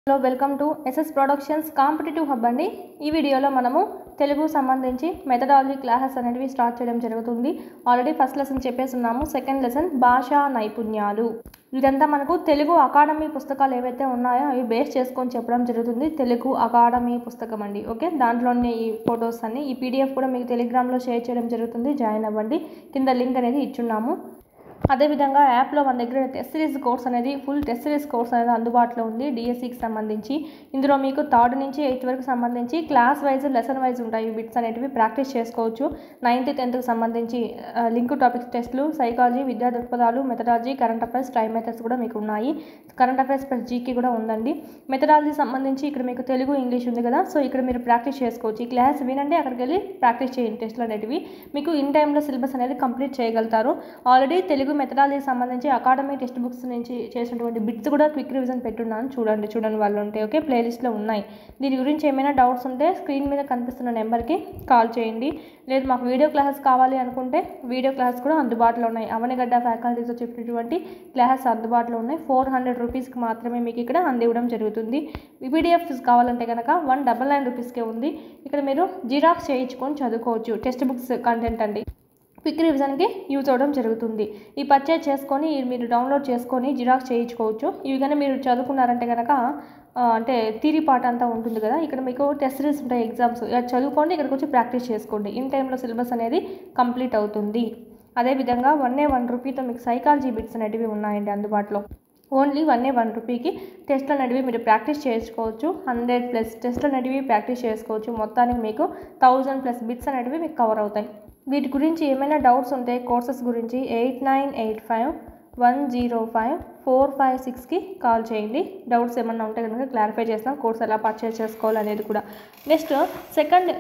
Hello welcome to SS productions competitive hub అండి. ఈ వీడియోలో మనము తెలుగు సంబంధించి మెథడాలజీ క్లాసెస్ అనేవి స్టార్ట్ చేయడం జరుగుతుంది. ఆల్రెడీ ఫస్ట్ లెసన్ చెప్పేస్తున్నాము. సెకండ్ లెసన్ భాషా నైపుణ్యాలు. ఇదంతా మనకు తెలుగు అకాడమీ పుస్తకాలు ఏవైతే ఉన్నాయో అవి బేస్ చేసుకొని చెప్పడం జరుగుతుంది. తెలుగు అకాడమీ పుస్తకం అండి. ఓకే, దాంట్లోనే ఈ ఫొటోస్ అన్ని ఈ పీడిఎఫ్ కూడా మీకు టెలిగ్రామ్లో షేర్ చేయడం జరుగుతుంది. జాయిన్ అవ్వండి. కింద లింక్ అనేది ఇచ్చున్నాము. అదేవిధంగా యాప్లో మన దగ్గర టెస్ట్ సిరీస్ కోర్స్ అనేది ఫుల్ టెస్ట్ సిరీస్ కోర్స్ అనేది అందుబాటులో ఉంది. డిఎస్సికి సంబంధించి ఇందులో మీకు 3rd నుంచి 8th వరకు సంబంధించి క్లాస్ వైజ్ లెసన్ వైజ్ ఉంటాయి. బిట్స్ అనేటివి ప్రాక్టీస్ చేసుకోవచ్చు. 9th 10th సంబంధించి లింక్ టాపిక్స్ టెస్టులు, సైకాలజీ, విద్యా దృక్పథాలు, methodology, current affairs, time methods కూడా మీకు ఉన్నాయి. కరెంట్ అఫైర్స్ ప్లస్ జీకే కూడా ఉందండి. మెథడాలజీ సంబంధించి ఇక్కడ మీకు తెలుగు ఇంగ్లీష్ ఉంది కదా, సో ఇక్కడ మీరు ప్రాక్టీస్ చేసుకోవచ్చు. ఈ క్లాస్ వినండి, అక్కడికి వెళ్ళి ప్రాక్టీస్ చేయండి. టెస్టులు అనేటివి మీకు ఇన్ టైంలో సిలబస్ అనేది కంప్లీట్ చేయగలుగుతారు. ఆల్రెడీ తెలుగు మెథడాలజీకి సంబంధించి అకాడమీ టెక్స్ట్ బుక్స్ నుంచి చేసినటువంటి బిట్స్ కూడా క్విక్ రివిజన్ పెట్టున్నాను. చూడండి వాళ్ళు ఉంటే. ఓకే, ప్లేలిస్ట్లో ఉన్నాయి. దీని గురించి ఏమైనా డౌట్స్ ఉంటే స్క్రీన్ మీద కనిపిస్తున్న నెంబర్కి కాల్ చేయండి. లేదు మాకు వీడియో క్లాసెస్ కావాలి అనుకుంటే వీడియో క్లాసెస్ కూడా అందుబాటులో ఉన్నాయి. అవనిగడ్డ ఫ్యాకల్టీతో చెప్పినటువంటి క్లాసెస్ అందుబాటులో ఉన్నాయి. 400 రూపీస్కి మాత్రమే మీకు ఇక్కడ అందివ్వడం జరుగుతుంది. పీడిఎఫ్స్ కావాలంటే కనుక 199 రూపీస్కే ఉంది. ఇక్కడ మీరు జిరాక్స్ చేయించుకొని చదువుకోవచ్చు. టెక్స్ట్ బుక్స్ కంటెంట్ అండి. క్విక్ రివిజన్కి యూజ్ అవ్వడం జరుగుతుంది. ఈ పర్చేజ్ చేసుకొని మీరు డౌన్లోడ్ చేసుకొని జిరాక్స్ చేయించుకోవచ్చు. ఇవి కానీ మీరు చదువుకున్నారంటే కనుక అంటే థియరీ పార్ట్ అంతా ఉంటుంది కదా, ఇక్కడ మీకు టెస్ట్ సిరీస్ ఉంటాయి, ఎగ్జామ్స్ చదువుకోండి. ఇక్కడికి వచ్చి ప్రాక్టీస్ చేసుకోండి. ఇన్ టైంలో సిలబస్ అనేది కంప్లీట్ అవుతుంది. అదేవిధంగా 1 రూపీతో మీకు సైకాలజీ బిట్స్ అనేటివి ఉన్నాయండి అందుబాటులో. ఓన్లీ 1 రూపీకి టెస్ట్లు అనేటివి మీరు ప్రాక్టీస్ చేసుకోవచ్చు. 100+ టెస్ట్లు అనేటివి ప్రాక్టీస్ చేసుకోవచ్చు. మొత్తానికి మీకు 1000+ బిట్స్ అనేటివి మీకు కవర్ అవుతాయి. వీటి గురించి ఏమైనా డౌట్స్ ఉంటే కోర్సెస్ గురించి 8985105456కి కాల్ చేయండి. డౌట్స్ ఏమన్నా ఉంటే కనుక క్లారిఫై చేస్తాం. కోర్స్ ఎలా పర్చేస్ చేసుకోవాలి అనేది కూడా. నెక్స్ట్ సెకండ్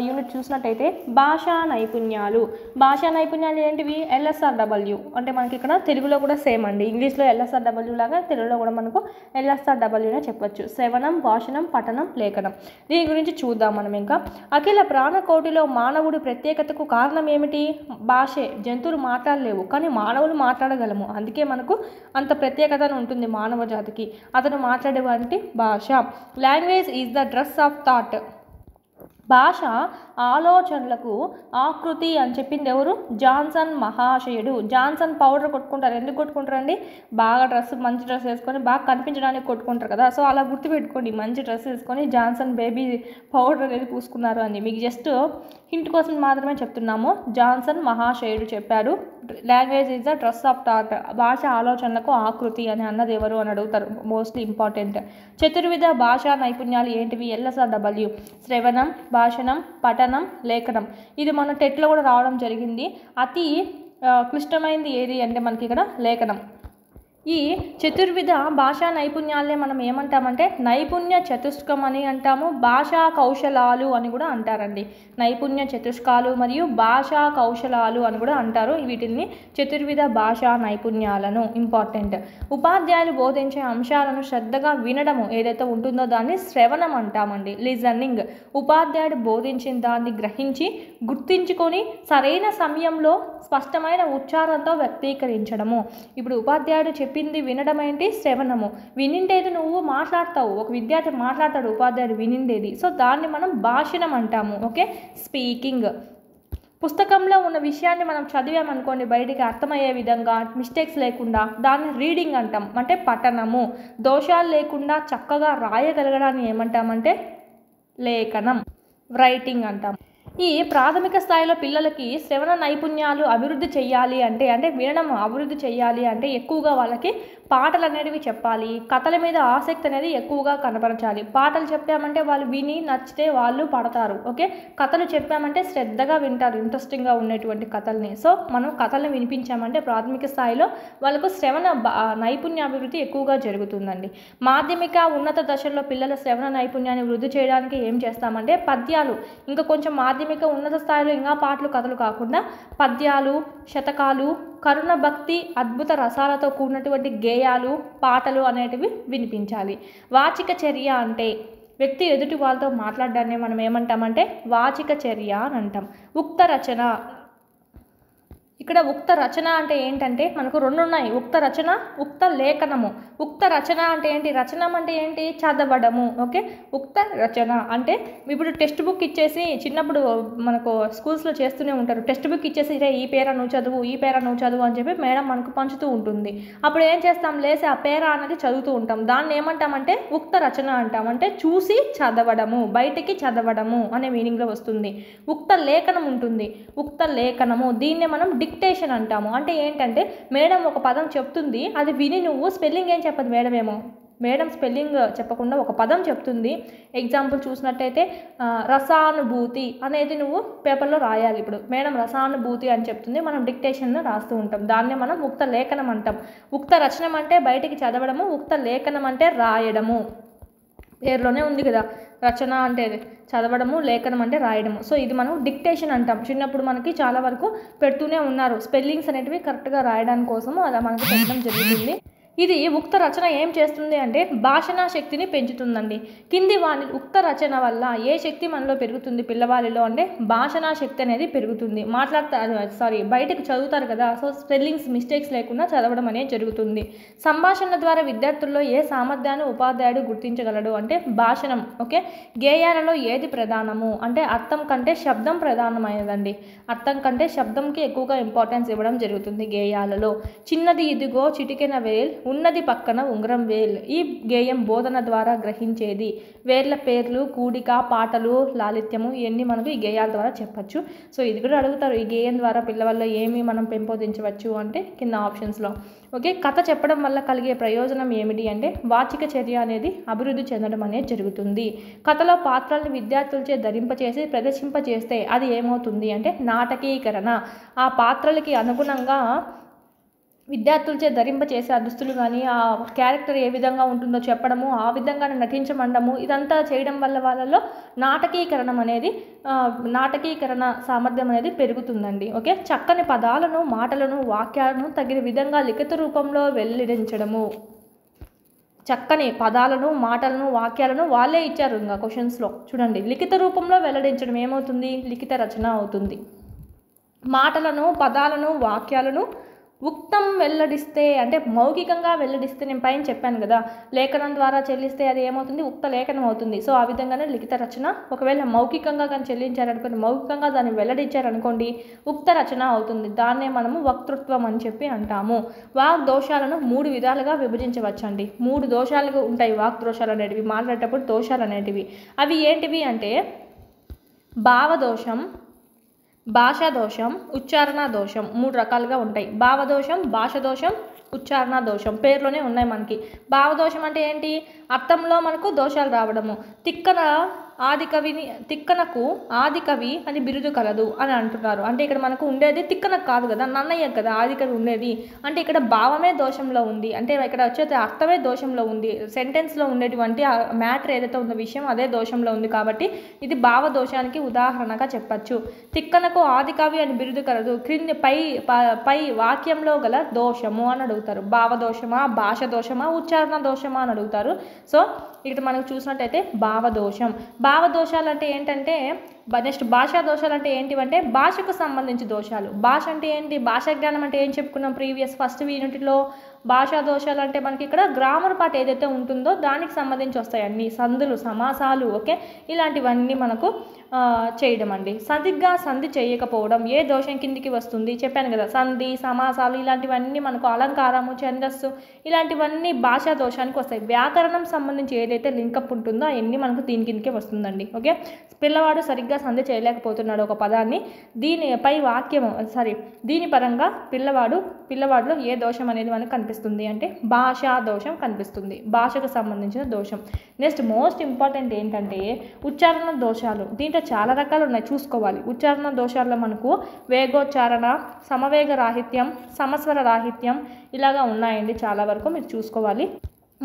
యూనిట్ చూసినట్టయితే భాషా నైపుణ్యాలు. భాషా నైపుణ్యాలు ఏంటివి? LSRW అంటే మనకి ఇక్కడ తెలుగులో కూడా సేమ్ అండి. ఇంగ్లీష్లో LSRW లాగా తెలుగులో కూడా మనకు LSRWనే చెప్పొచ్చు. శ్రవణం, భాషణం, పఠనం, లేఖనం. దీని గురించి చూద్దాం మనం. ఇంకా అఖిల ప్రాణకోటిలో మానవుడి ప్రత్యేకతకు కారణం ఏమిటి? భాషే. జంతువులు మాట్లాడలేవు కానీ మానవులు మాట్లాడగలము. అందుకే మనకు అంత ప్రత్యేకత ఉంటుంది మానవ జాతికి. అతను మాట్లాడేవాటి భాష. Language is the dress of thought. భాష ఆలోచనలకు ఆకృతి అని చెప్పింది ఎవరు? జాన్సన్ మహాశయుడు. జాన్సన్ పౌడర్ కొట్టుకుంటారు. ఎందుకు కొట్టుకుంటారండి? బాగా మంచి డ్రెస్ వేసుకొని బాగా కనిపించడానికి కొట్టుకుంటారు కదా, సో అలా గుర్తుపెట్టుకోండి. మంచి డ్రెస్ వేసుకొని జాన్సన్ బేబీ పౌడర్ అనేది పూసుకున్నారు అని. మీకు జస్ట్ హింట్ కోసం మాత్రమే చెప్తున్నాము. జాన్సన్ మహాశయుడు చెప్పాడు language is the dress of thought. భాష ఆలోచనలకు ఆకృతి అని అన్నది ఎవరు అని అడుగుతారు. Mostly important. చతుర్విధ భాషా నైపుణ్యాలు ఏంటివి? LSRW. శ్రవణం, భాషణం, పఠనం, లేఖనం. ఇది మన టెట్లో కూడా రావడం జరిగింది. అతి క్లిష్టమైనది ఏది అంటే మనకి ఇక్కడ లేఖనం. ఈ చతుర్విధ భాషా నైపుణ్యాలనే మనం ఏమంటామంటే నైపుణ్య చతుష్కం అని అంటాము. భాషా కౌశలాలు అని కూడా అంటారండి. నైపుణ్య చతుష్కాలు మరియు భాషా కౌశలాలు అని కూడా అంటారు. వీటిని చతుర్విధ భాషా నైపుణ్యాలను. ఇంపార్టెంట్. ఉపాధ్యాయులు బోధించే అంశాలను శ్రద్ధగా వినడము ఏదైతే ఉంటుందో దాన్ని శ్రవణం అంటామండి. లిజనింగ్. ఉపాధ్యాయుడు బోధించిన దాన్ని గ్రహించి గుర్తించుకొని సరైన సమయంలో స్పష్టమైన ఉచ్చారణతో వ్యక్తీకరించడము. ఇప్పుడు ఉపాధ్యాయుడు చెప్పింది వినడం ఏంటి? శ్రవణము. వినిండేది నువ్వు మాట్లాడతావు, ఒక విద్యార్థి మాట్లాడతాడు, ఉపాధ్యాయుడు వినిండేది. సో దాన్ని మనం భాషణం అంటాము. Okay, speaking. పుస్తకంలో ఉన్న విషయాన్ని మనం చదివామనుకోండి బయటికి అర్థమయ్యే విధంగా మిస్టేక్స్ లేకుండా దాన్ని రీడింగ్ అంటాం, అంటే పఠనము. దోషాలు లేకుండా చక్కగా రాయగలగడాన్ని ఏమంటామంటే లేఖనం, రైటింగ్ అంటాం. ఈ ప్రాథమిక స్థాయిలో పిల్లలకి శ్రవణ నైపుణ్యాలు అభివృద్ధి చేయాలి అంటే వినడం అభివృద్ధి చేయాలి అంటే ఎక్కువగా వాళ్ళకి పాటలు అనేటివి చెప్పాలి. కథల మీద ఆసక్తి అనేది ఎక్కువగా కనపరచాలి. పాటలు చెప్పామంటే వాళ్ళు విని నచ్చితే వాళ్ళు పడతారు. ఓకే, కథలు చెప్పామంటే శ్రద్ధగా వింటారు, ఇంట్రెస్టింగ్గా ఉన్నటువంటి కథల్ని. సో మనం కథలను వినిపించామంటే ప్రాథమిక స్థాయిలో వాళ్ళకు శ్రవణ నైపుణ్యాభివృద్ధి ఎక్కువగా జరుగుతుందండి. మాధ్యమిక ఉన్నత దశల్లో పిల్లల శ్రవణ నైపుణ్యాన్ని వృద్ధి చేయడానికి ఏం చేస్తామంటే పద్యాలు, ఇంకా కొంచెం మాధ్యమిక ఉన్నత స్థాయిలో ఇంకా పాటలు కథలు కాకుండా పద్యాలు, శతకాలు, కరుణ, భక్తి, అద్భుత రసాలతో కూడినటువంటి గేయాలు, పాటలు అనేటివి వినిపించాలి. వాచిక చర్య అంటే వ్యక్తి ఎదుటి వాళ్ళతో మాట్లాడడాన్ని మనం ఏమంటామంటే వాచిక చర్య అని అంటాం. ఉక్త రచన ఇక్కడ ఉక్త రచన అంటే ఏంటంటే మనకు రెండు ఉన్నాయి, ఉక్త రచన, ఉక్త లేఖనము. ఉక్త రచన అంటే ఏంటి, రచనం అంటే ఏంటి, చదవడము. ఓకే, ఉక్త రచన అంటే ఇప్పుడు టెక్స్ట్ బుక్ ఇచ్చేసి చిన్నప్పుడు మనకు స్కూల్స్లో చేస్తూనే ఉంటారు, టెక్స్ట్ బుక్ ఇచ్చేసి రే ఈ పేర నువ్వు చదువు, ఈ పేర నువ్వు చదువు అని చెప్పి మేడం మనకు పంచుతూ ఉంటుంది. అప్పుడు ఏం చేస్తాం, లేసి ఆ పేర అనేది చదువుతూ ఉంటాం. దాన్ని ఏమంటామంటే ఉక్త రచన అంటాం. అంటే చూసి చదవడము, బయటికి చదవడము అనే మీనింగ్లో వస్తుంది. ఉక్త లేఖనం ఉంటుంది, ఉక్త లేఖనము, దీన్నే మనం డిక్టేషన్ అంటాము. అంటే ఏంటంటే మేడం ఒక పదం చెప్తుంది, అది విని నువ్వు స్పెల్లింగ్ ఏం చెప్పదు మేడం స్పెల్లింగ్ చెప్పకుండా ఒక పదం చెప్తుంది. ఎగ్జాంపుల్ చూసినట్టయితే రసానుభూతి అనేది నువ్వు పేపర్లో రాయాలి. ఇప్పుడు మేడం రసానుభూతి అని చెప్తుంది, మనం డిక్టేషన్లో రాస్తూ ఉంటాం. దాన్నే మనం ఉక్త లేఖనం అంటాం. ఉక్త రచనం అంటే బయటికి చదవడము, ఉక్త లేఖనం అంటే రాయడము. పేరులోనే ఉంది కదా, రచన అంటే చదవడము, లేఖనం అంటే రాయడము. సో ఇది మనం డిక్టేషన్ అంటాం. చిన్నప్పుడు మనకి చాలా వరకు పెడుతూనే ఉన్నారు, స్పెల్లింగ్స్ అనేటివి కరెక్ట్గా రాయడానికి కోసము అలా మనకు పెట్టడం జరుగుతుంది. ఇది ఉక్త రచన ఏం చేస్తుంది అంటే భాషనా శక్తిని పెంచుతుందండి. కింది వాని ఉక్త రచన వల్ల ఏ శక్తి మనలో పెరుగుతుంది పిల్లవాళ్ళలో అంటే భాషనా శక్తి అనేది పెరుగుతుంది. బయటకు చదువుతారు కదా, సో స్పెల్లింగ్స్ మిస్టేక్స్ లేకుండా చదవడం అనేది జరుగుతుంది. సంభాషణ ద్వారా విద్యార్థుల్లో ఏ సామర్థ్యాన్ని ఉపాధ్యాయుడు గుర్తించగలడు అంటే భాషణం. ఓకే, గేయాలలో ఏది ప్రధానము అంటే అర్థం కంటే శబ్దం ప్రధానమైనదండి. అర్థం కంటే శబ్దంకి ఎక్కువగా ఇంపార్టెన్స్ ఇవ్వడం జరుగుతుంది గేయాలలో. చిన్నది ఇదిగో చిటికెన వేల్, ఉన్నది పక్కన ఉంగరం వేల్. ఈ గేయం బోధన ద్వారా గ్రహించేది. వేర్ల పేర్లు, కూడిక, పాటలు, లాలిత్యము ఇవన్నీ మనకు ఈ గేయాల ద్వారా చెప్పచ్చు. సో ఇది కూడా అడుగుతారు, ఈ గేయం ద్వారా పిల్లవాళ్ళలో ఏమి మనం పెంపొందించవచ్చు అంటే కింద ఆప్షన్స్లో. ఓకే, కథ చెప్పడం వల్ల కలిగే ప్రయోజనం ఏమిటి అంటే వాచిక చర్య అనేది అభివృద్ధి చెందడం అనేది జరుగుతుంది. కథలో పాత్రలను విద్యార్థులచే ధరింపచేసి ప్రదర్శింపచేస్తే అది ఏమవుతుంది అంటే నాటకీకరణ. ఆ పాత్రలకి అనుగుణంగా విద్యార్థులచే ధరింపచేసే ఆ దుస్తులు కానీ ఆ క్యారెక్టర్ ఏ విధంగా ఉంటుందో చెప్పడము, ఆ విధంగా నటించమండము, ఇదంతా చేయడం వల్ల వాళ్ళలో నాటకీకరణ సామర్థ్యం అనేది పెరుగుతుందండి. ఓకే, చక్కని పదాలను, మాటలను, వాక్యాలను తగిన విధంగా లిఖిత రూపంలో వెల్లడించడము. చక్కని పదాలను, మాటలను, వాక్యాలను వాళ్ళే ఇచ్చారు ఇంకా క్వశ్చన్స్లో చూడండి. లిఖిత రూపంలో వెల్లడించడం ఏమవుతుంది, లిఖిత రచన అవుతుంది. మాటలను, పదాలను, వాక్యాలను ఉక్తం వెల్లడిస్తే అంటే మౌఖికంగా వెల్లడిస్తే, నేను పైన చెప్పాను కదా లేఖనం ద్వారా చెల్లిస్తే అది ఏమవుతుంది, ఉక్త లేఖనం అవుతుంది. సో ఆ విధంగానే లిఖిత రచన. ఒకవేళ మౌఖికంగా కానీ చెల్లించారనుకోండి, మౌఖికంగా దాన్ని వెల్లడించారనుకోండి, ఉక్త రచన అవుతుంది. దాన్నే మనము వక్తృత్వం అని చెప్పి అంటాము. వాక్ దోషాలను 3 విధాలుగా విభజించవచ్చండి. 3 దోషాలు ఉంటాయి వాక్ దోషాలు అనేటివి, మాట్లాడేటప్పుడు దోషాలు అనేటివి. అవి ఏంటివి అంటే భావదోషం, భాషా దోషం, ఉచ్చారణ దోషం. 3 రకాలుగా ఉంటాయి. భావదోషం, భాష దోషం, ఉచ్చారణ దోషం పేరులోనే ఉన్నాయి మనకి. భావదోషం అంటే ఏంటి, అర్థంలో మనకు దోషాలు రావడము. తిక్కనకు ఆదికవి అని బిరుదు కలదు అని అంటున్నారు. అంటే ఇక్కడ మనకు ఉండేది తిక్కనకు కాదు కదా, నన్నయ్య కదా ఆదికవి ఉండేది. అంటే ఇక్కడ భావమే దోషంలో ఉంది, అంటే ఇక్కడ వచ్చేది అర్థమే దోషంలో ఉంది. సెంటెన్స్లో ఉండేటువంటి మ్యాటర్ ఏదైతే ఉందో విషయం అదే దోషంలో ఉంది. కాబట్టి ఇది భావ దోషానికి ఉదాహరణగా చెప్పచ్చు. తిక్కనకు ఆదికవి అని బిరుదు కలదు క్రింది పై వాక్యంలో గల దోషము అని అడుగుతారు. భావదోషమా, భాష దోషమా, ఉచ్చారణ దోషమా అని అడుగుతారు. సో ఇక్కడ మనకు చూసినట్టయితే భావదోషం. భావదోషాలు అంటే ఏంటంటే నెక్స్ట్ భాషా దోషాలు అంటే ఏంటివంటే భాషకు సంబంధించి దోషాలు. భాష అంటే ఏంటి, భాషా జ్ఞానం అంటే ఏం చెప్పుకున్నాం ఫస్ట్ యూనిట్లో. భాషా దోషాలు అంటే మనకి ఇక్కడ గ్రామర్ పార్ట్ ఏదైతే ఉంటుందో దానికి సంబంధించి వస్తాయి అన్ని సందులు, సమాసాలు. ఓకే, ఇలాంటివన్నీ మనకు చేయడం అండి. సరిగ్గా సంధి చేయకపోవడం ఏ దోషం కిందికి వస్తుంది చెప్పాను కదా, సంధి, సమాసాలు ఇలాంటివన్నీ మనకు అలంకారము, ఛందస్సు ఇలాంటివన్నీ భాషా దోషానికి వస్తాయి. వ్యాకరణం సంబంధించి ఏదైతే లింకప్ ఉంటుందో అవన్నీ మనకు దీని కిందకే వస్తుందండి. ఓకే, పిల్లవాడు సరిగ్గా సంధి చేయలేకపోతున్నాడు ఒక పదాన్ని, దీని పరంగా పిల్లవాడిలో ఏ దోషం అనేది మనకు కనిపిస్తుంది అంటే భాషా దోషం కనిపిస్తుంది, భాషకు సంబంధించిన దోషం. నెక్స్ట్ మోస్ట్ ఇంపార్టెంట్ ఏంటంటే ఉచ్చారణ దోషాలు. దీంట్లో చాలా రకాలు ఉన్నాయి, చూసుకోవాలి. ఉచ్చారణ దోషాల్లో మనకు వేగోచ్చారణ, సమవేగ రాహిత్యం, సమస్వర రాహిత్యం ఇలాగా ఉన్నాయండి. చాలా వరకు మీరు చూసుకోవాలి.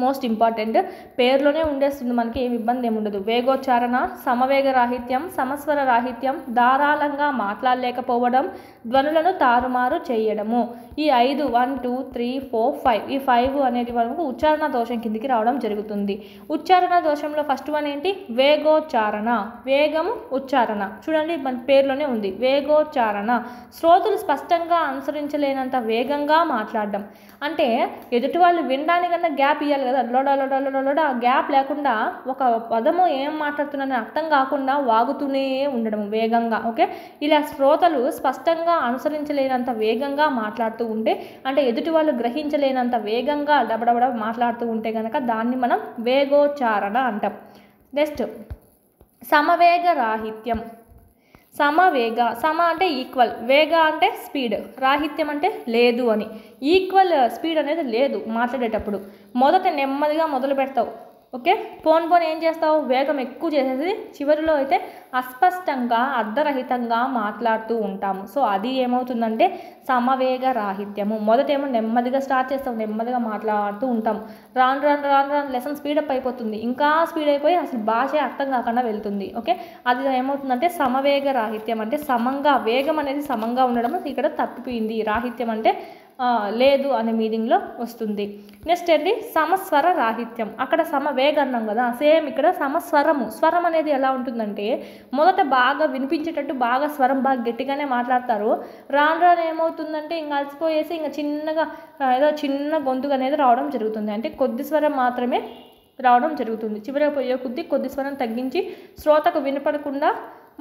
మోస్ట్ ఇంపార్టెంట్, పేరులోనే ఉండేస్తుంది, మనకి ఏమి ఇబ్బంది ఏమి ఉండదు. వేగోచ్చారణ, సమవేగ రాహిత్యం, సమస్వర రాహిత్యం, ధారాళంగా మాట్లాడలేకపోవడం, ధ్వనులను తారుమారు చేయడము. ఈ 5 1 2 3 4 5 ఈ 5 అనేది మనకు ఉచ్చారణ దోషం కిందికి రావడం జరుగుతుంది. ఉచ్చారణ దోషంలో ఫస్ట్ వన్ ఏంటి? వేగోచ్చారణ. వేగము ఉచ్చారణ, చూడండి మన పేరులోనే ఉంది వేగోచ్చారణ. శ్రోతలు స్పష్టంగా అనుసరించలేనంత వేగంగా మాట్లాడడం, అంటే ఎదుటి వాళ్ళు వినడానికన్నా గ్యాప్ ఇవ్వాలి కదా, లోడ ఆ గ్యాప్ లేకుండా ఒక పదము ఏం మాట్లాడుతున్నారని అర్థం కాకుండా వాగుతూనే ఉండడం వేగంగా. ఓకే, ఇలా శ్రోతలు స్పష్టంగా అనుసరించలేనంత వేగంగా మాట్లాడుతూ ఉంటే, అంటే ఎదుటి వాళ్ళు గ్రహించలేనంత వేగంగా డబడబడ మాట్లాడుతూ ఉంటే కనుక దాన్ని మనం వేగోచ్చారణ అంటాం. నెక్స్ట్ సమవేగ రాహిత్యం. సమవేగ, సమ అంటే ఈక్వల్, వేగ అంటే స్పీడ్, రాహిత్యం అంటే లేదు అని. ఈక్వల్ స్పీడ్ అనేది లేదు మాట్లాడేటప్పుడు. మొదట నెమ్మదిగా మొదలు పెడతావు, ఓకే, పోన్ ఏం చేస్తావు, వేగం ఎక్కువ చేసేసి చివరిలో అయితే అస్పష్టంగా అర్ధరహితంగా మాట్లాడుతూ ఉంటాము. సో అది ఏమవుతుందంటే సమవేగ రాహిత్యము. మొదటేమో నెమ్మదిగా స్టార్ట్ చేస్తాం, నెమ్మదిగా మాట్లాడుతూ ఉంటాం, రాను రాను రాను రాను లెసన్ స్పీడప్ అయిపోతుంది, ఇంకా స్పీడ్ అయిపోయి అసలు భాష అర్థం కాకుండా వెళ్తుంది. ఓకే, అది ఏమవుతుందంటే సమవేగ రాహిత్యం, అంటే సమంగా, వేగం అనేది సమంగా ఉండడం ఇక్కడ తప్పిపోయింది. రాహిత్యం అంటే లేదు అనే మీనింగ్లో వస్తుంది. నెక్స్ట్ ఏంటి? సమస్వర రాహిత్యం. అక్కడ సమవేగ అన్నాం కదా, సేమ్ ఇక్కడ సమస్వరము. స్వరం అనేది ఎలా ఉంటుందంటే మొదట బాగా వినిపించేటట్టు బాగా స్వరం బాగా గట్టిగానే మాట్లాడతారు, రాను రాను ఏమవుతుందంటే ఇంకా అలసిపోయేసి ఇంకా చిన్నగా ఏదో చిన్న గొంతుగా అనేది రావడం జరుగుతుంది. అంటే కొద్ది స్వరం మాత్రమే రావడం జరుగుతుంది. చివరిగా పోయే కొద్ది స్వరం తగ్గించి శ్రోతకు వినపడకుండా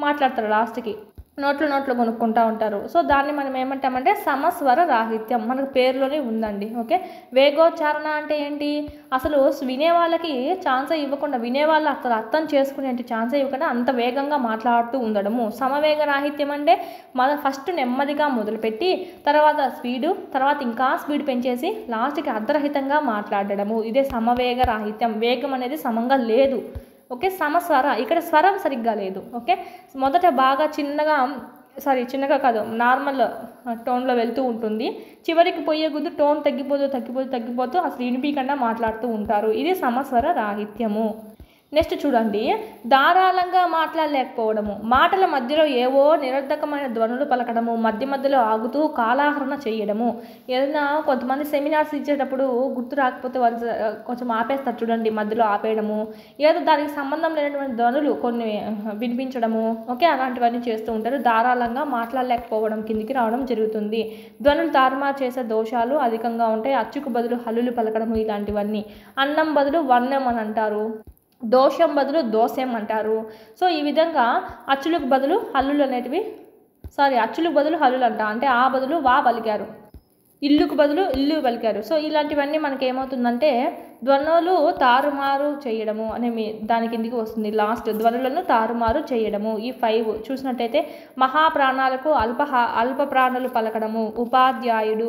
మాట్లాడతారు, లాస్ట్కి నోట్లో కొనుక్కుంటూ ఉంటారు. సో దాన్ని మనం ఏమంటామంటే సమస్వర రాహిత్యం, మనకు పేరులోనే ఉందండి. ఓకే, వేగోచ్చారణ అంటే ఏంటి? అసలు వినే వాళ్ళకి ఛాన్సే ఇవ్వకుండా, వినేవాళ్ళు అసలు అర్థం చేసుకునే ఛాన్సే ఇవ్వకుండా అంత వేగంగా మాట్లాడుతూ ఉండడము. సమవేగ రాహిత్యం అంటే ఫస్ట్ నెమ్మదిగా మొదలుపెట్టి తర్వాత స్పీడు, తర్వాత ఇంకా స్పీడ్ పెంచేసి లాస్ట్కి అర్ధరహితంగా మాట్లాడడము. ఇదే సమవేగ రాహిత్యం. వేగం అనేది సమంగా లేదు. ఓకే, సమస్వర, ఇక్కడ స్వరం సరిగ్గా లేదు. ఓకే, మొదట బాగా చిన్నగా కాదు నార్మల్ టోన్లో వెళ్తూ ఉంటుంది, చివరికి పోయే కొద్ది టోన్ తగ్గిపోతూ అసలు వినిపించకుండా మాట్లాడుతూ ఉంటారు. ఇది సమస్వర రాహిత్యము. నెక్స్ట్ చూడండి, ధారాళంగా మాట్లాడలేకపోవడము. మాటల మధ్యలో ఏవో నిరర్ధకమైన ధ్వనులు పలకడము, మధ్యలో ఆగుతూ కాలాహరణ చేయడము. ఏదైనా కొంతమంది సెమినార్స్ ఇచ్చేటప్పుడు గుర్తు రాకపోతే వాళ్ళు కొంచెం ఆపేస్తారు చూడండి, మధ్యలో ఆపేయడము, ఏదో దానికి సంబంధం లేనటువంటి ధ్వనులు కొన్ని వినిపించడము. ఓకే, అలాంటివన్నీ చేస్తూ ఉంటారు. ధారాళంగా మాట్లాడలేకపోవడం కిందికి రావడం జరుగుతుంది. ధ్వనులు తారుమారు చేసే దోషాలు అధికంగా ఉంటాయి. అచ్చుకు బదులు హల్లులు పలకడము, ఇలాంటివన్నీ. అన్నం బదులు వన్నం అని అంటారు, దోషం బదులు దోషం అంటారు. సో ఈ విధంగా అచ్చులకు బదులు హల్లులు అచ్చులకు బదులు హల్లులు అంట, అంటే ఆ బదులు వా పలికారు, ఇల్లుకు బదులు ఇల్లు పలికారు. సో ఇలాంటివన్నీ మనకి ఏమవుతుందంటే ధ్వనులు తారుమారు చేయడము అనే దాని కిందికి వస్తుంది. లాస్ట్ ధ్వనులను తారుమారు చేయడము. ఈ 5 చూసినట్టయితే మహాప్రాణాలకు అల్ప ప్రాణులు పలకడము, ఉపాధ్యాయుడు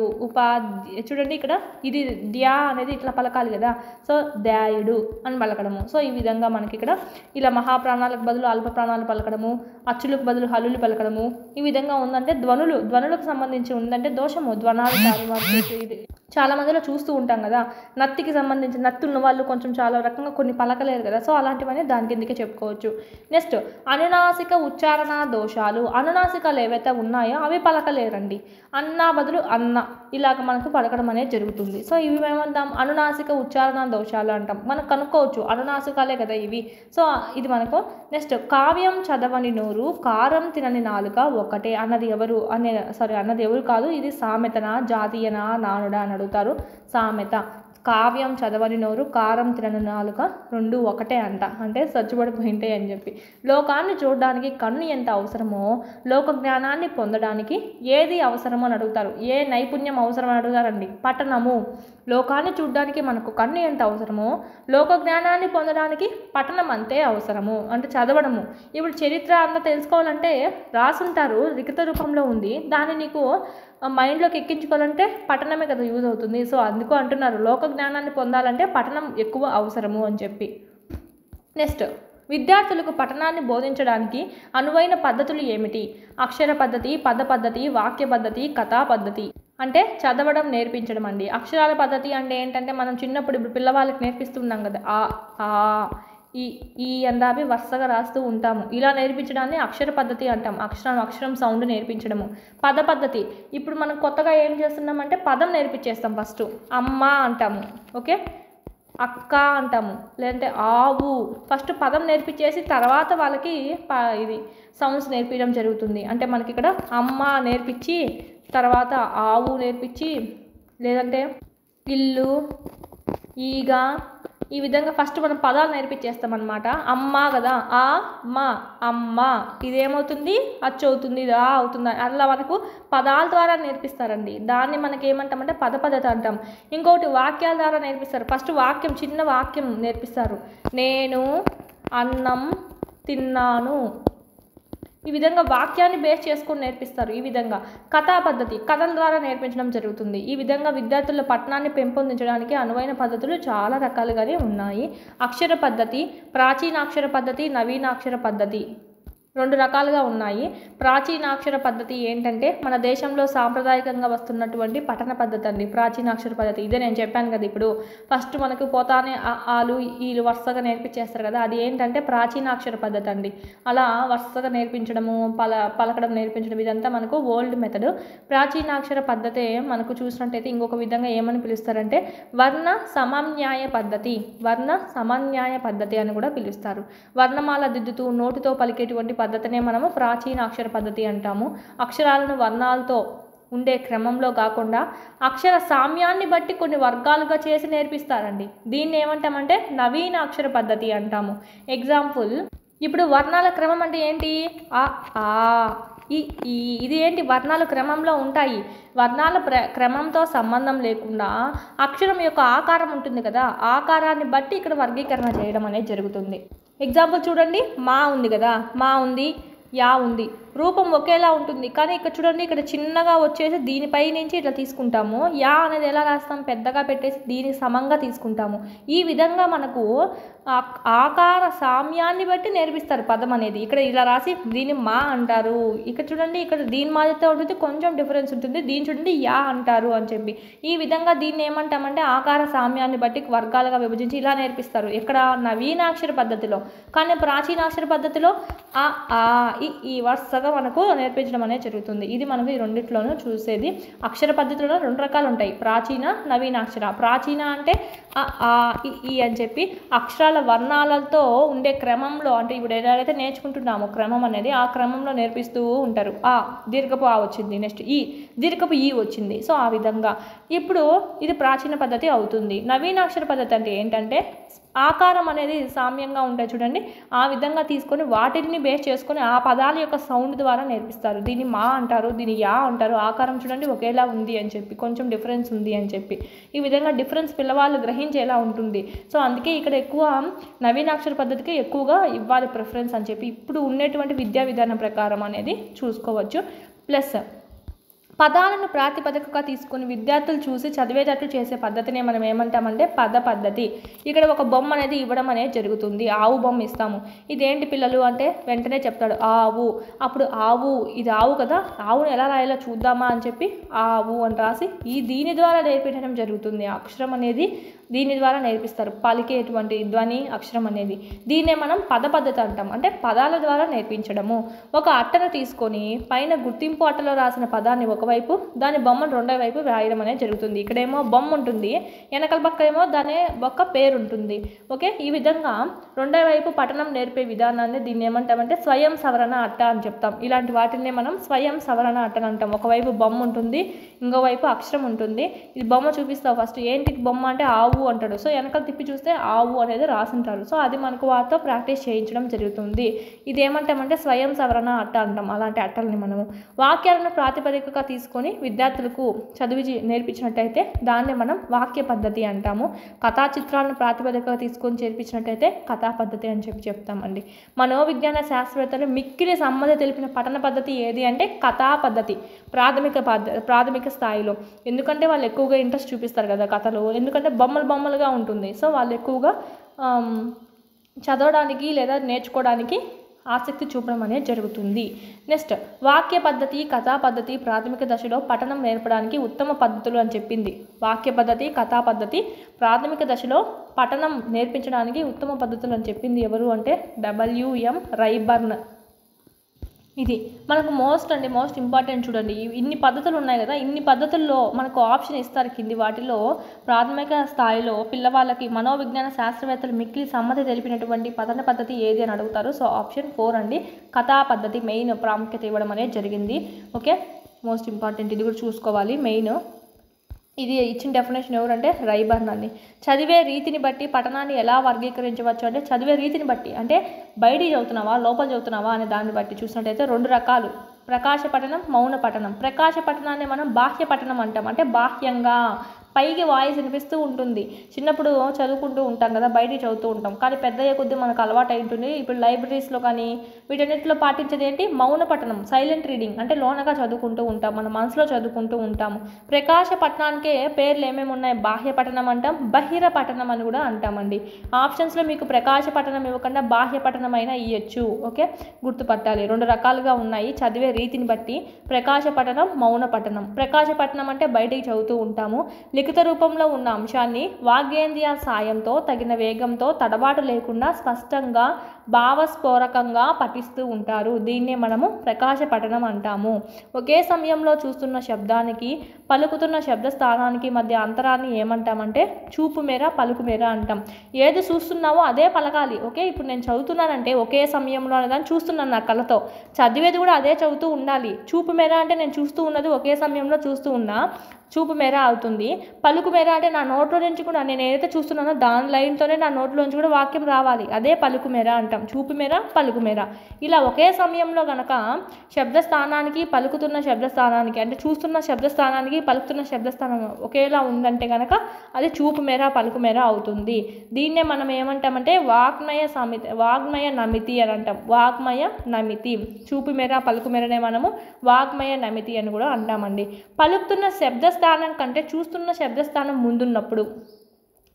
చూడండి ఇక్కడ ఇది ధ్యా అనేది ఇట్లా పలకాలి కదా, సో ధ్యాయుడు అని పలకడము. సో ఈ విధంగా మనకి ఇక్కడ ఇలా మహాప్రాణాలకు బదులు అల్ప ప్రాణాలు పలకడము, అచ్చులకు బదులు హల్లులు పలకడము, ఈ విధంగా ఉందంటే ధ్వనులకు సంబంధించి ఉందంటే దోషము, ధ్వనాలు తారుమారు చేసేది. చాలా మందిలో చూస్తూ ఉంటాం కదా, నత్తికి సంబంధించి నత్తున్న వాళ్ళు కొంచెం చాలా రకంగా కొన్ని పలకలేరు కదా, సో అలాంటివన్నీ దాని కిందకే చెప్పుకోవచ్చు. నెక్స్ట్ అనునాసిక ఉచ్చారణ దోషాలు. అనునాసికాలు ఏవైతే ఉన్నాయో అవి పలకలేరండి. అన్న బదులు అన్న ఇలాగ మనకు పలకడం అనేది జరుగుతుంది. సో ఇవి ఏమంటాం? అనునాసిక ఉచ్చారణ దోషాలు అంటాం. మనం కనుక్కోవచ్చు అనునాసికాలే కదా ఇవి. సో ఇది మనకు. నెక్స్ట్ కావ్యం చదవని నోరు కారం తినని నాలుక ఒకటే అన్నది ఎవరు అన్నది ఎవరు కాదు, ఇది సామెతనా జాతీయనా నానుడా అని అడుగుతారు. సామెత. కావ్యం చదవని నోరు కారం తినని నాలుక రెండు ఒకటే అంట, అంటే సచ్చుబడిపోయింటాయి అని చెప్పి. లోకాన్ని చూడడానికి కన్ను ఎంత అవసరమో లోక జ్ఞానాన్ని పొందడానికి ఏది అవసరమో అని అడుగుతారు. ఏ నైపుణ్యం అవసరం అని అడుగుతారండి? పఠనము. లోకాన్ని చూడడానికి మనకు కన్ను ఎంత అవసరమో లోక జ్ఞానాన్ని పొందడానికి పఠనం అంతే అవసరము, అంటే చదవడము. ఇప్పుడు చరిత్ర అంతా తెలుసుకోవాలంటే రాసుంటారు, లిఖిత రూపంలో ఉంది, దాన్ని నీకు మైండ్లోకి ఎక్కించుకోవాలంటే పఠనమే కదా యూజ్ అవుతుంది. సో అందుకు అంటున్నారు లోక జ్ఞానాన్ని పొందాలంటే పఠనం ఎక్కువ అవసరము అని చెప్పి. నెక్స్ట్ విద్యార్థులకు పఠనాన్ని బోధించడానికి అనువైన పద్ధతులు ఏమిటి? అక్షర పద్ధతి, పద పద్ధతి, వాక్య పద్ధతి, కథా పద్ధతి. అంటే చదవడం నేర్పించడం అండి. అక్షరాల పద్ధతి అంటే ఏంటంటే మనం చిన్నప్పుడు ఇప్పుడు పిల్లవాళ్ళకి నేర్పిస్తున్నాం కదా, ఆ ఆ ఈ అవి వరుసగా రాస్తూ ఉంటాము. ఇలా నేర్పించడాన్ని అక్షర పద్ధతి అంటాం. అక్షరం సౌండ్ నేర్పించడము. పద పద్ధతి ఇప్పుడు మనం కొత్తగా ఏం చేస్తున్నామంటే పదం నేర్పించేస్తాం. ఫస్ట్ అమ్మ అంటాము, ఓకే, అక్క అంటాము, లేదంటే ఆవు. ఫస్ట్ పదం నేర్పించేసి తర్వాత వాళ్ళకి ఇది సౌండ్స్ నేర్పించడం జరుగుతుంది. అంటే మనకి ఇక్కడ అమ్మ నేర్పించి తర్వాత ఆవు నేర్పించి, లేదంటే ఇల్లు, ఈగ, ఈ విధంగా ఫస్ట్ మనం పదాలు నేర్పించేస్తామన్నమాట. అమ్మ కదా, ఆ మా అమ్మ, ఇదేమవుతుంది అచ్చు అవుతుంది, ఇది ఆ అవుతుంది, అట్లా మనకు పదాల ద్వారా నేర్పిస్తారండి. దాన్ని మనకి ఏమంటామంటే పద పద్ధతి అంటాం. ఇంకొకటి వాక్యాల ద్వారా నేర్పిస్తారు. ఫస్ట్ వాక్యం, చిన్న వాక్యం నేర్పిస్తారు. నేను అన్నం తిన్నాను, ఈ విధంగా వాక్యాన్ని బేస్ చేసుకొని నేర్పిస్తారు. ఈ విధంగా కథా పద్ధతి, కథల ద్వారా నేర్పించడం జరుగుతుంది. ఈ విధంగా విద్యార్థుల పఠనాన్ని పెంపొందించడానికి అనువైన పద్ధతులు చాలా రకాలుగానే ఉన్నాయి. అక్షర పద్ధతి, ప్రాచీనాక్షర పద్ధతి, నవీనాక్షర పద్ధతి 2 రకాలుగా ఉన్నాయి. ప్రాచీనాక్షర పద్ధతి ఏంటంటే మన దేశంలో సాంప్రదాయకంగా వస్తున్నటువంటి పఠన పద్ధతి అండి ప్రాచీనాక్షర పద్ధతి. ఇదే నేను చెప్పాను కదా, ఇప్పుడు ఫస్ట్ మనకు పోతానే ఆలు ఈలు వరుసగా నేర్పించేస్తారు కదా, అది ఏంటంటే ప్రాచీనాక్షర పద్ధతి అండి. అలా వరుసగా నేర్పించడము, పలకడం నేర్పించడం, ఇదంతా మనకు ఓల్డ్ మెథడ్. ప్రాచీనాక్షర పద్ధతే మనకు చూసినట్టయితే ఇంకొక విధంగా ఏమని పిలుస్తారంటే వర్ణ సమన్యాయ పద్ధతి, వర్ణ సమన్యాయ పద్ధతి అని కూడా పిలుస్తారు. వర్ణమాల దిద్దుతూ నోటితో పలికేటువంటి పద్ధతినే మనము ప్రాచీన అక్షర పద్ధతి అంటాము. అక్షరాలను వర్ణాలతో ఉండే క్రమంలో కాకుండా అక్షర సామ్యాన్ని బట్టి కొన్ని వర్గాలుగా చేసి నేర్పిస్తారండి. దీన్ని ఏమంటామంటే నవీన అక్షర పద్ధతి అంటాము. ఎగ్జాంపుల్, ఇప్పుడు వర్ణాల క్రమం అంటే ఏంటి, ఆ ఇది ఏంటి, వర్ణాలు క్రమంలో ఉంటాయి. వర్ణాల క్రమంతో సంబంధం లేకుండా అక్షరం యొక్క ఆకారం ఉంటుంది కదా, ఆకారాన్ని బట్టి ఇక్కడ వర్గీకరణ చేయడం అనేది జరుగుతుంది. ఎగ్జాంపుల్ చూడండి, మా ఉంది కదా, మా ఉంది, యా ఉంది, రూపం ఒకేలా ఉంటుంది. కానీ ఇక్కడ చూడండి, ఇక్కడ చిన్నగా వచ్చేసి దీనిపై నుంచి ఇట్లా తీసుకుంటాము. యా అనేది ఎలా రాస్తాం, పెద్దగా పెట్టేసి దీనికి సమంగా తీసుకుంటాము. ఈ విధంగా మనకు ఆకార సామ్యాన్ని బట్టి నేర్పిస్తారు పదం అనేది. ఇక్కడ ఇలా రాసి దీన్ని మా అంటారు. ఇక్కడ చూడండి, ఇక్కడ దీని మాదిరితో ఉంటుంది, కొంచెం డిఫరెన్స్ ఉంటుంది. దీని చూడండి యా అంటారు అని చెప్పి. ఈ విధంగా దీన్ని ఏమంటామంటే ఆకార సామ్యాన్ని బట్టి వర్గాలుగా విభజించి ఇలా నేర్పిస్తారు. ఇక్కడ నవీనాక్షర పద్ధతిలో. కానీ ప్రాచీనాక్షర పద్ధతిలో ఈ వరుసగా మనకు నేర్పించడం అనేది జరుగుతుంది. ఇది మనకు ఈ రెండిట్లోనూ చూసేది. అక్షర పద్ధతిలో 2 రకాలు ఉంటాయి, ప్రాచీన, నవీనాక్షర. ప్రాచీన అంటే ఈ అని చెప్పి అక్షరాల వర్ణాలతో ఉండే క్రమంలో, అంటే ఇప్పుడు ఎలాగైతే నేర్చుకుంటున్నామో క్రమం అనేది, ఆ క్రమంలో నేర్పిస్తూ ఉంటారు. దీర్ఘపు ఆ వచ్చింది, నెక్స్ట్ ఈ దీర్ఘపు ఈ వచ్చింది. సో ఆ విధంగా ఇప్పుడు ఇది ప్రాచీన పద్ధతి అవుతుంది. నవీనాక్షర పద్ధతి అంటే ఏంటంటే ఆకారం అనేది సామ్యంగా ఉంటాయి చూడండి, ఆ విధంగా తీసుకొని వాటిని బేస్ చేసుకొని ఆ పదాల యొక్క సౌండ్ ద్వారా నేర్పిస్తారు. దీన్ని మా అంటారు, దీన్ని యా అంటారు. ఆకారం చూడండి ఒకేలా ఉంది అని చెప్పి, కొంచెం డిఫరెన్స్ ఉంది అని చెప్పి, ఈ విధంగా డిఫరెన్స్ పిల్లవాళ్ళు గ్రహించేలా ఉంటుంది. సో అందుకే ఇక్కడ ఎక్కువ నవీనాక్షర పద్ధతికి ఎక్కువగా ఇవ్వాలి ప్రిఫరెన్స్ అని చెప్పి ఇప్పుడు ఉన్నటువంటి విద్యా విధానం ప్రకారం అనేది చూసుకోవచ్చు. ప్లస్ పదాలను ప్రాతిపదికగా తీసుకుని విద్యార్థులు చూసి చదివేటట్లు చేసే పద్ధతిని మనం ఏమంటామంటే పద పద్ధతి. ఇక్కడ ఒక బొమ్మ అనేది ఇవ్వడం అనేది జరుగుతుంది. ఆవు బొమ్మ ఇస్తాము. ఇదేంటి పిల్లలు అంటే వెంటనే చెప్తాడు ఆవు. అప్పుడు ఆవు, ఇది ఆవు కదా, ఆవును ఎలా రాయాలో చూద్దామా అని చెప్పి ఆవు అని రాసి దీని ద్వారా నేర్పించడం జరుగుతుంది. అక్షరం అనేది దీని ద్వారా నేర్పిస్తారు, పలికేటువంటి ధ్వని అక్షరం అనేది. దీన్నే మనం పద పద్ధతి అంటాం, అంటే పదాల ద్వారా నేర్పించడము. ఒక అట్టను తీసుకొని పైన గుర్తింపు అట్టలో రాసిన పదాన్ని ఒకవైపు, దాని బొమ్మను రెండో వైపు రాయడం అనేది జరుగుతుంది. ఇక్కడేమో బొమ్మ ఉంటుంది, వెనకల పక్క ఏమో దాని ఒక పేరు ఉంటుంది. ఓకే, ఈ విధంగా రెండో వైపు పఠనం నేర్పే విధానాన్ని దీన్ని ఏమంటామంటే స్వయం సవరణ అట్ట అని చెప్తాం. ఇలాంటి వాటిని మనం స్వయం సవరణ అట్టని అంటాం. ఒకవైపు బొమ్మ ఉంటుంది, ఇంకోవైపు అక్షరం ఉంటుంది. ఇది బొమ్మ చూపిస్తావు ఫస్ట్, ఏంటి బొమ్మ అంటే ఆవు అంటాడు. సో వెనకాల తిప్పి చూస్తే ఆవు అనేది రాసింటారు. సో అది మనకు వాటితో ప్రాక్టీస్ చేయించడం జరుగుతుంది. ఇది ఏమంటామంటే స్వయం సవరణ అట్ట అంటాం. అలాంటి అట్టల్ని మనము వాక్యాలను ప్రాతిపదికగా తీసుకొని విద్యార్థులకు చదివి నేర్పించినట్టయితే దాన్ని మనం వాక్య పద్ధతి అంటాము. కథా చిత్రాలను ప్రాతిపదికగా తీసుకొని చేర్పించినట్టయితే కథా పద్ధతి అని చెప్పి చెప్తామండి. మనోవిజ్ఞాన శాస్త్రవేత్తలు మిక్కిలి సమ్మతి తెలిపిన పఠన పద్ధతి ఏది అంటే కథా పద్ధతి, ప్రాథమిక స్థాయిలో. ఎందుకంటే వాళ్ళు ఎక్కువగా ఇంట్రెస్ట్ చూపిస్తారు కదా కథలు, ఎందుకంటే బొమ్మలుగా ఉంటుంది. సో వాళ్ళు ఎక్కువగా చదవడానికి లేదా నేర్చుకోవడానికి ఆసక్తి చూపడం అనేది జరుగుతుంది. నెక్స్ట్ వాక్య పద్ధతి, కథా పద్ధతి ప్రాథమిక దశలో పఠనం నేర్పడానికి ఉత్తమ పద్ధతులు అని చెప్పింది. వాక్య పద్ధతి, కథా పద్ధతి ప్రాథమిక దశలో పఠనం నేర్పించడానికి ఉత్తమ పద్ధతులు అని చెప్పింది ఎవరు అంటే WM రైబర్న్. ఇది మనకు మోస్ట్ ఇంపార్టెంట్. చూడండి, ఇన్ని పద్ధతులు ఉన్నాయి కదా, ఇన్ని పద్ధతుల్లో మనకు ఆప్షన్ ఇస్తారు కింది వాటిలో ప్రాథమిక స్థాయిలో పిల్లవాళ్ళకి మనోవిజ్ఞాన శాస్త్రవేత్తలు మిక్కిలి సమ్మతి తెలిపినటువంటి పఠన పద్ధతి ఏది అని అడుగుతారు. సో ఆప్షన్ 4 అండి, కథా పద్ధతి మెయిన్ ప్రాముఖ్యత ఇవ్వడం అనేది జరిగింది. ఓకే, మోస్ట్ ఇంపార్టెంట్, ఇది కూడా చూసుకోవాలి మెయిన్. ఇది ఇచ్చిన డెఫినేషన్ ఎవరంటే రైబర్న్ అని. చదివే రీతిని బట్టి పఠనాన్ని ఎలా వర్గీకరించవచ్చు అంటే చదివే రీతిని బట్టి అంటే బయటికి చదువుతున్నావా లోపల చదువుతున్నావా అనే దాన్ని బట్టి చూసినట్టయితే 2 రకాలు, ప్రకాశ పఠనం, మౌన పఠనం. ప్రకాశ పఠనాన్ని మనం బాహ్య పఠనం అంటాం. అంటే బాహ్యంగా పైకి వాయిస్ వినిపిస్తూ ఉంటుంది. చిన్నప్పుడు చదువుకుంటూ ఉంటాం కదా, బయటికి చదువుతూ ఉంటాం. కానీ పెద్దయ్యే కొద్దీ మనకు అలవాటు అయి ఉంటుంది. ఇప్పుడు లైబ్రరీస్లో కానీ వీటన్నిటిలో పాటించేది ఏంటి, మౌన పఠనం, సైలెంట్ రీడింగ్. అంటే లోనగా చదువుకుంటూ ఉంటాం, మన మనసులో చదువుకుంటూ ఉంటాము. ప్రకాశ పఠనానికే పేర్లు ఏమేమి ఉన్నాయి, బాహ్య పఠనం అంటాం, బహిర పఠనం అని కూడా అంటామండి. ఆప్షన్స్లో మీకు ప్రకాశ పఠనం ఇవ్వకుండా బాహ్య పఠనం అయినా ఇవ్వచ్చు. ఓకే, గుర్తుపట్టాలి. 2 రకాలుగా ఉన్నాయి చదివే రీతిని బట్టి, ప్రకాశ పఠనం, మౌన పఠనం. ప్రకాశ పఠనం అంటే బయటికి చదువుతూ ఉంటాము. లిఖిత రూపంలో ఉన్న అంశాన్ని వాగ్గేంద్రియ సాయంతో తగిన వేగంతో తడబాటు లేకుండా స్పష్టంగా భావస్ఫోరకంగా పఠిస్తూ ఉంటారు. దీన్నే మనము ప్రకాశ పఠనం అంటాము. ఒకే సమయంలో చూస్తున్న శబ్దానికి పలుకుతున్న శబ్ద స్థానానికి మధ్య అంతరాన్ని ఏమంటామంటే చూపు మేర, పలుకు మేర అంటాం. ఏది చూస్తున్నావో అదే పలకాలి. ఓకే, ఇప్పుడు నేను చదువుతున్నానంటే ఒకే సమయంలో అనేదాన్ని చూస్తున్నాను నా కళ్ళతో, చదివేది కూడా అదే చదువుతూ ఉండాలి. చూపు మేర అంటే నేను చూస్తూ ఉన్నది ఒకే సమయంలో చూస్తూ ఉన్నా చూపు మేర అవుతుంది. పలుకు మేర అంటే నా నోట్లో నుంచి కూడా నేను ఏదైతే చూస్తున్నానో దాని లైన్తోనే నా నోట్లోంచి కూడా వాక్యం రావాలి, అదే పలుకు మేర అంటాం. చూపు మేర, పలుకు మేర. ఇలా ఒకే సమయంలో గనక శబ్దస్థానానికి పలుకుతున్న శబ్దస్థానానికి అంటే చూస్తున్న శబ్దస్థానానికి పలుకుతున్న శబ్దస్థానం ఒకేలా ఉందంటే కనుక అది చూపు మేర, పలుకు మేర అవుతుంది. దీన్నే మనం ఏమంటామంటే వాగ్మయ నమితి అని అంటాం. వాగ్మయ నమితి. చూపు మేర, పలుకు మేరనే మనము వాగ్మయ నమితి అని కూడా అంటామండి. పలుకుతున్న శబ్దస్థానం కంటే చూస్తున్న శబ్దస్థానం ముందున్నప్పుడు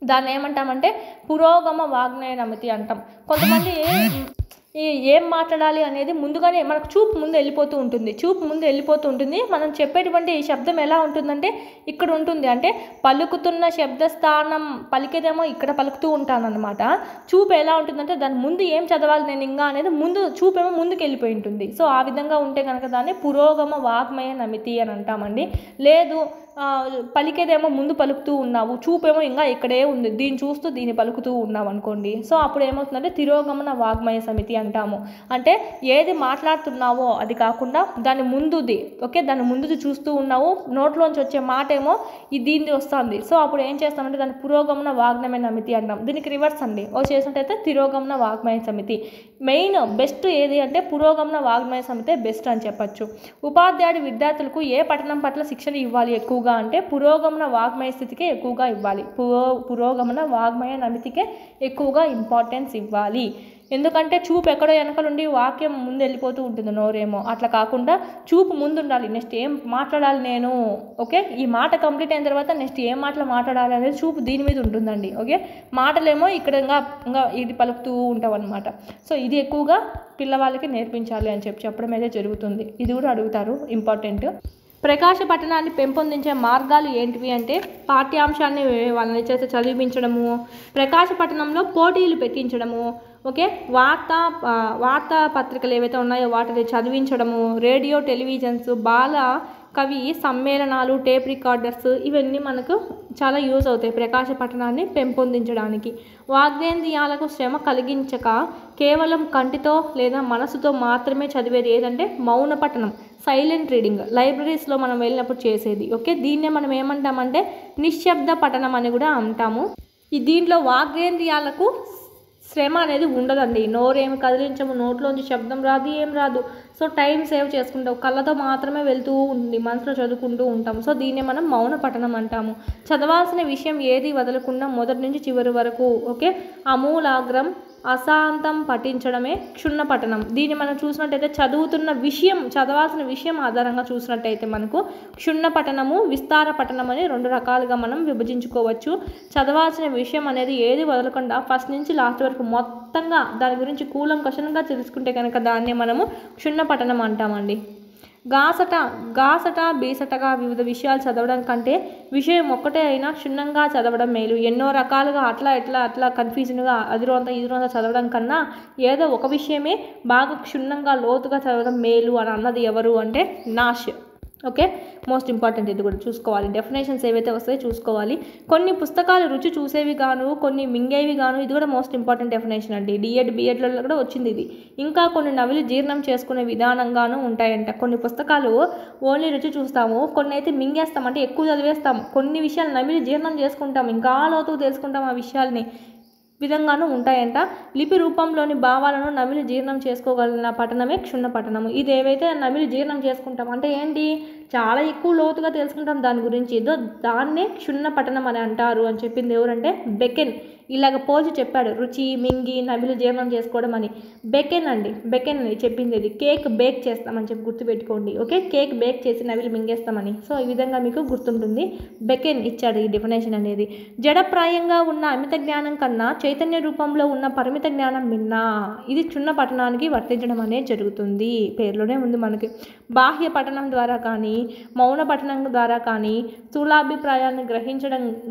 దాన్ని ఏమంటామంటే పురోగమ వాగ్మయ నమితి అంటాం. కొంతమంది ఏం మాట్లాడాలి అనేది ముందుగానే మనకు చూపు ముందు వెళ్ళిపోతూ ఉంటుంది. మనం చెప్పేటువంటి శబ్దం ఎలా ఉంటుందంటే ఇక్కడ ఉంటుంది. అంటే పలుకుతున్న శబ్దస్థానం పలికేదేమో ఇక్కడ పలుకుతూ ఉంటానన్నమాట. చూపు ఎలా ఉంటుందంటే దాని ముందు ఏం చదవాలి నేను ఇంకా అనేది ముందు చూపేమో ముందుకు వెళ్ళిపోయి ఉంటుంది. సో ఆ విధంగా ఉంటే కనుక దాన్ని పురోగమ వాగ్మయ నమితి అని అంటామండి. లేదు పలికేదేమో ముందు పలుకుతూ ఉన్నావు, చూపేమో ఇంకా ఇక్కడే ఉంది, దీన్ని చూస్తూ దీన్ని పలుకుతూ ఉన్నావు అనుకోండి. సో అప్పుడు ఏమవుతుందంటే తిరోగమన వాగ్మయ సమితి అంటాము. అంటే ఏది మాట్లాడుతున్నావో అది కాకుండా దాని ముందుది, ఓకే, దాని ముందుది చూస్తూ ఉన్నావు, నోట్లోంచి వచ్చే మాట ఏమో దీన్ని వస్తుంది. సో అప్పుడు ఏం చేస్తామంటే దాన్ని పురోగమన వాగ్మయ నమితి అంటాం. దీనికి రివర్స్ అండి చేసినట్టయితే తిరోగమన వాగ్మయ సమితి. మెయిన్ బెస్ట్ ఏది అంటే పురోగమన వాగ్మయ సమితి బెస్ట్ అని చెప్పచ్చు. ఉపాధ్యాయుడు విద్యార్థులకు ఏ పఠనం పట్ల శిక్షణ ఇవ్వాలి ఎక్కువగా అంటే పురోగమన వాగ్మయ స్థితికే ఎక్కువగా ఇవ్వాలి. పురోగమన వాగ్మయ నమితికే ఎక్కువగా ఇంపార్టెన్స్ ఇవ్వాలి. ఎందుకంటే చూపు ఎక్కడో వెనకలుండి వాక్యం ముందు వెళ్ళిపోతూ ఉంటుంది, నోరేమో. అట్లా కాకుండా చూపు ముందు ఉండాలి. నెక్స్ట్ ఏం మాట్లాడాలి నేను, ఓకే, ఈ మాట కంప్లీట్ అయిన తర్వాత నెక్స్ట్ ఏం మాటలు మాట్లాడాలి అనేది చూపు దీని మీద ఉంటుందండి. ఓకే, మాటలేమో ఇక్కడ ఇంకా ఇది పలుకుతూ ఉంటాం అనమాట. సో ఇది ఎక్కువగా పిల్లవాళ్ళకి నేర్పించాలి అని చెప్పడం అయితే జరుగుతుంది. ఇది కూడా అడుగుతారు, ఇంపార్టెంట్. ప్రకాశ పఠనాన్ని పెంపొందించే మార్గాలు ఏంటివి అంటే పాఠ్యాంశాన్ని వాళ్ళని చేత చదివించడము, ప్రకాశ పఠనంలో పోటీలు పెట్టించడము, ఓకే, వార్తాపత్రికలు ఏవైతే ఉన్నాయో వాటిని చదివించడము, రేడియో, టెలివిజన్స్, బాల కవి సమ్మేళనాలు, టేప్ రికార్డర్స్, ఇవన్నీ మనకు చాలా యూజ్ అవుతాయి ప్రకాశ పఠనాన్ని పెంపొందించడానికి. వాగ్దేంద్రియాలకు శ్రమ కలిగించక కేవలం కంటితో లేదా మనసుతో మాత్రమే చదివేది ఏదంటే మౌన పఠనం, సైలెంట్ రీడింగ్. లైబ్రరీస్లో మనం వెళ్ళినప్పుడు చేసేది. ఓకే, దీన్నే మనం ఏమంటామంటే నిశ్శబ్ద పఠనం అని కూడా అంటాము. దీంట్లో వాగ్దేంద్రియాలకు శ్రమ అనేది ఉండదండి. నోరేమి కదిలించము, నోట్లోంచి శబ్దం రాదు, ఏం రాదు. సో టైం సేవ్ చేసుకుంటాం, కళ్ళతో మాత్రమే వెళ్తూ ఉంది, మనసులో చదువుకుంటూ ఉంటాం. సో దీన్నే మనం మౌన పఠనం అంటాము. చదవాల్సిన విషయం ఏది వదలకుండా మొదటి నుంచి చివరి వరకు, ఓకే, అమూలాగ్రం అశాంతం పఠించడమే క్షుణ్ణ పఠనం. దీన్ని మనం చూసినట్టయితే చదవాల్సిన విషయం ఆధారంగా చూసినట్టయితే మనకు క్షుణ్ణ పఠనము, విస్తార పఠనం అని 2 రకాలుగా మనం విభజించుకోవచ్చు. చదవాల్సిన విషయం అనేది ఏది వదలకుండా ఫస్ట్ నుంచి లాస్ట్ వరకు మొత్తంగా దాని గురించి కూలంకషంగా తెలుసుకుంటే కనుక దాన్ని మనము క్షుణ్ణ పఠనం అంటామండి. గాసట బీసటగా వివిధ విషయాలు చదవడం కంటే విషయం ఒక్కటే అయినా క్షుణ్ణంగా చదవడం మేలు. ఎన్నో రకాలుగా అట్లా కన్ఫ్యూజన్గా అదిరోంత ఇదిరోంత చదవడం కన్నా ఏదో ఒక విషయమే బాగా క్షుణ్ణంగా లోతుగా చదవడం మేలు అని అన్నది ఎవరు అంటే నాష్. ఓకే, మోస్ట్ ఇంపార్టెంట్ ఇది కూడా చూసుకోవాలి. డెఫినేషన్స్ ఏవైతే వస్తాయో చూసుకోవాలి. కొన్ని పుస్తకాలు రుచి చూసేవి గాను, కొన్ని మింగేవి గాను, ఇది కూడా మోస్ట్ ఇంపార్టెంట్ డెఫినేషన్ అండి. బిఎడ్లలో కూడా వచ్చింది ఇది. ఇంకా కొన్ని నవలు జీర్ణం చేసుకునే విధానంగాను ఉంటాయంట. కొన్ని పుస్తకాలు ఓన్లీ రుచి చూస్తాము, కొన్ని అయితే మింగేస్తాం, అంటే ఎక్కువ చదివేస్తాం. కొన్ని విషయాలు నమిలి జీర్ణం చేసుకుంటాం, ఇంకా లోతుకు తెలుసుకుంటాం ఆ విషయాల్ని విధంగానూ ఉంటాయంట. లిపి రూపంలోని భావాలను నమిలి జీర్ణం చేసుకోగలిగిన పఠనమే క్షుణ్ణ పఠనము. ఇది ఏవైతే నమిలి జీర్ణం చేసుకుంటాం అంటే ఏంటి, చాలా ఎక్కువ లోతుగా తెలుసుకుంటాం దాని గురించి, ఏదో దాన్నే క్షుణ్ణ పఠనం అని అంటారు అని చెప్పింది ఎవరంటే బెకెన్. ఇలాగ పోల్చి చెప్పాడు, రుచి మింగి నమిలి జీర్ణం చేసుకోవడం అని. బెకెన్ అని చెప్పింది ఇది. కేక్ బేక్ చేస్తామని చెప్పి గుర్తుపెట్టుకోండి. ఓకే, కేక్ బేక్ చేసి నవిలి మింగేస్తామని. సో ఈ విధంగా మీకు గుర్తుంటుంది. బెకెన్ ఇచ్చాడు ఈ డెఫినేషన్ అనేది. జడప్రాయంగా ఉన్న అమిత జ్ఞానం కన్నా చైతన్య రూపంలో ఉన్న పరిమిత జ్ఞానం మిన్నా. ఇది క్షుణ్ణ పఠనానికి వర్తించడం అనేది జరుగుతుంది, పేరులోనే ఉంది మనకి. బాహ్య పఠనం ద్వారా కానీ మౌన పఠనం ద్వారా కానీ స్థూలాభిప్రాయాన్ని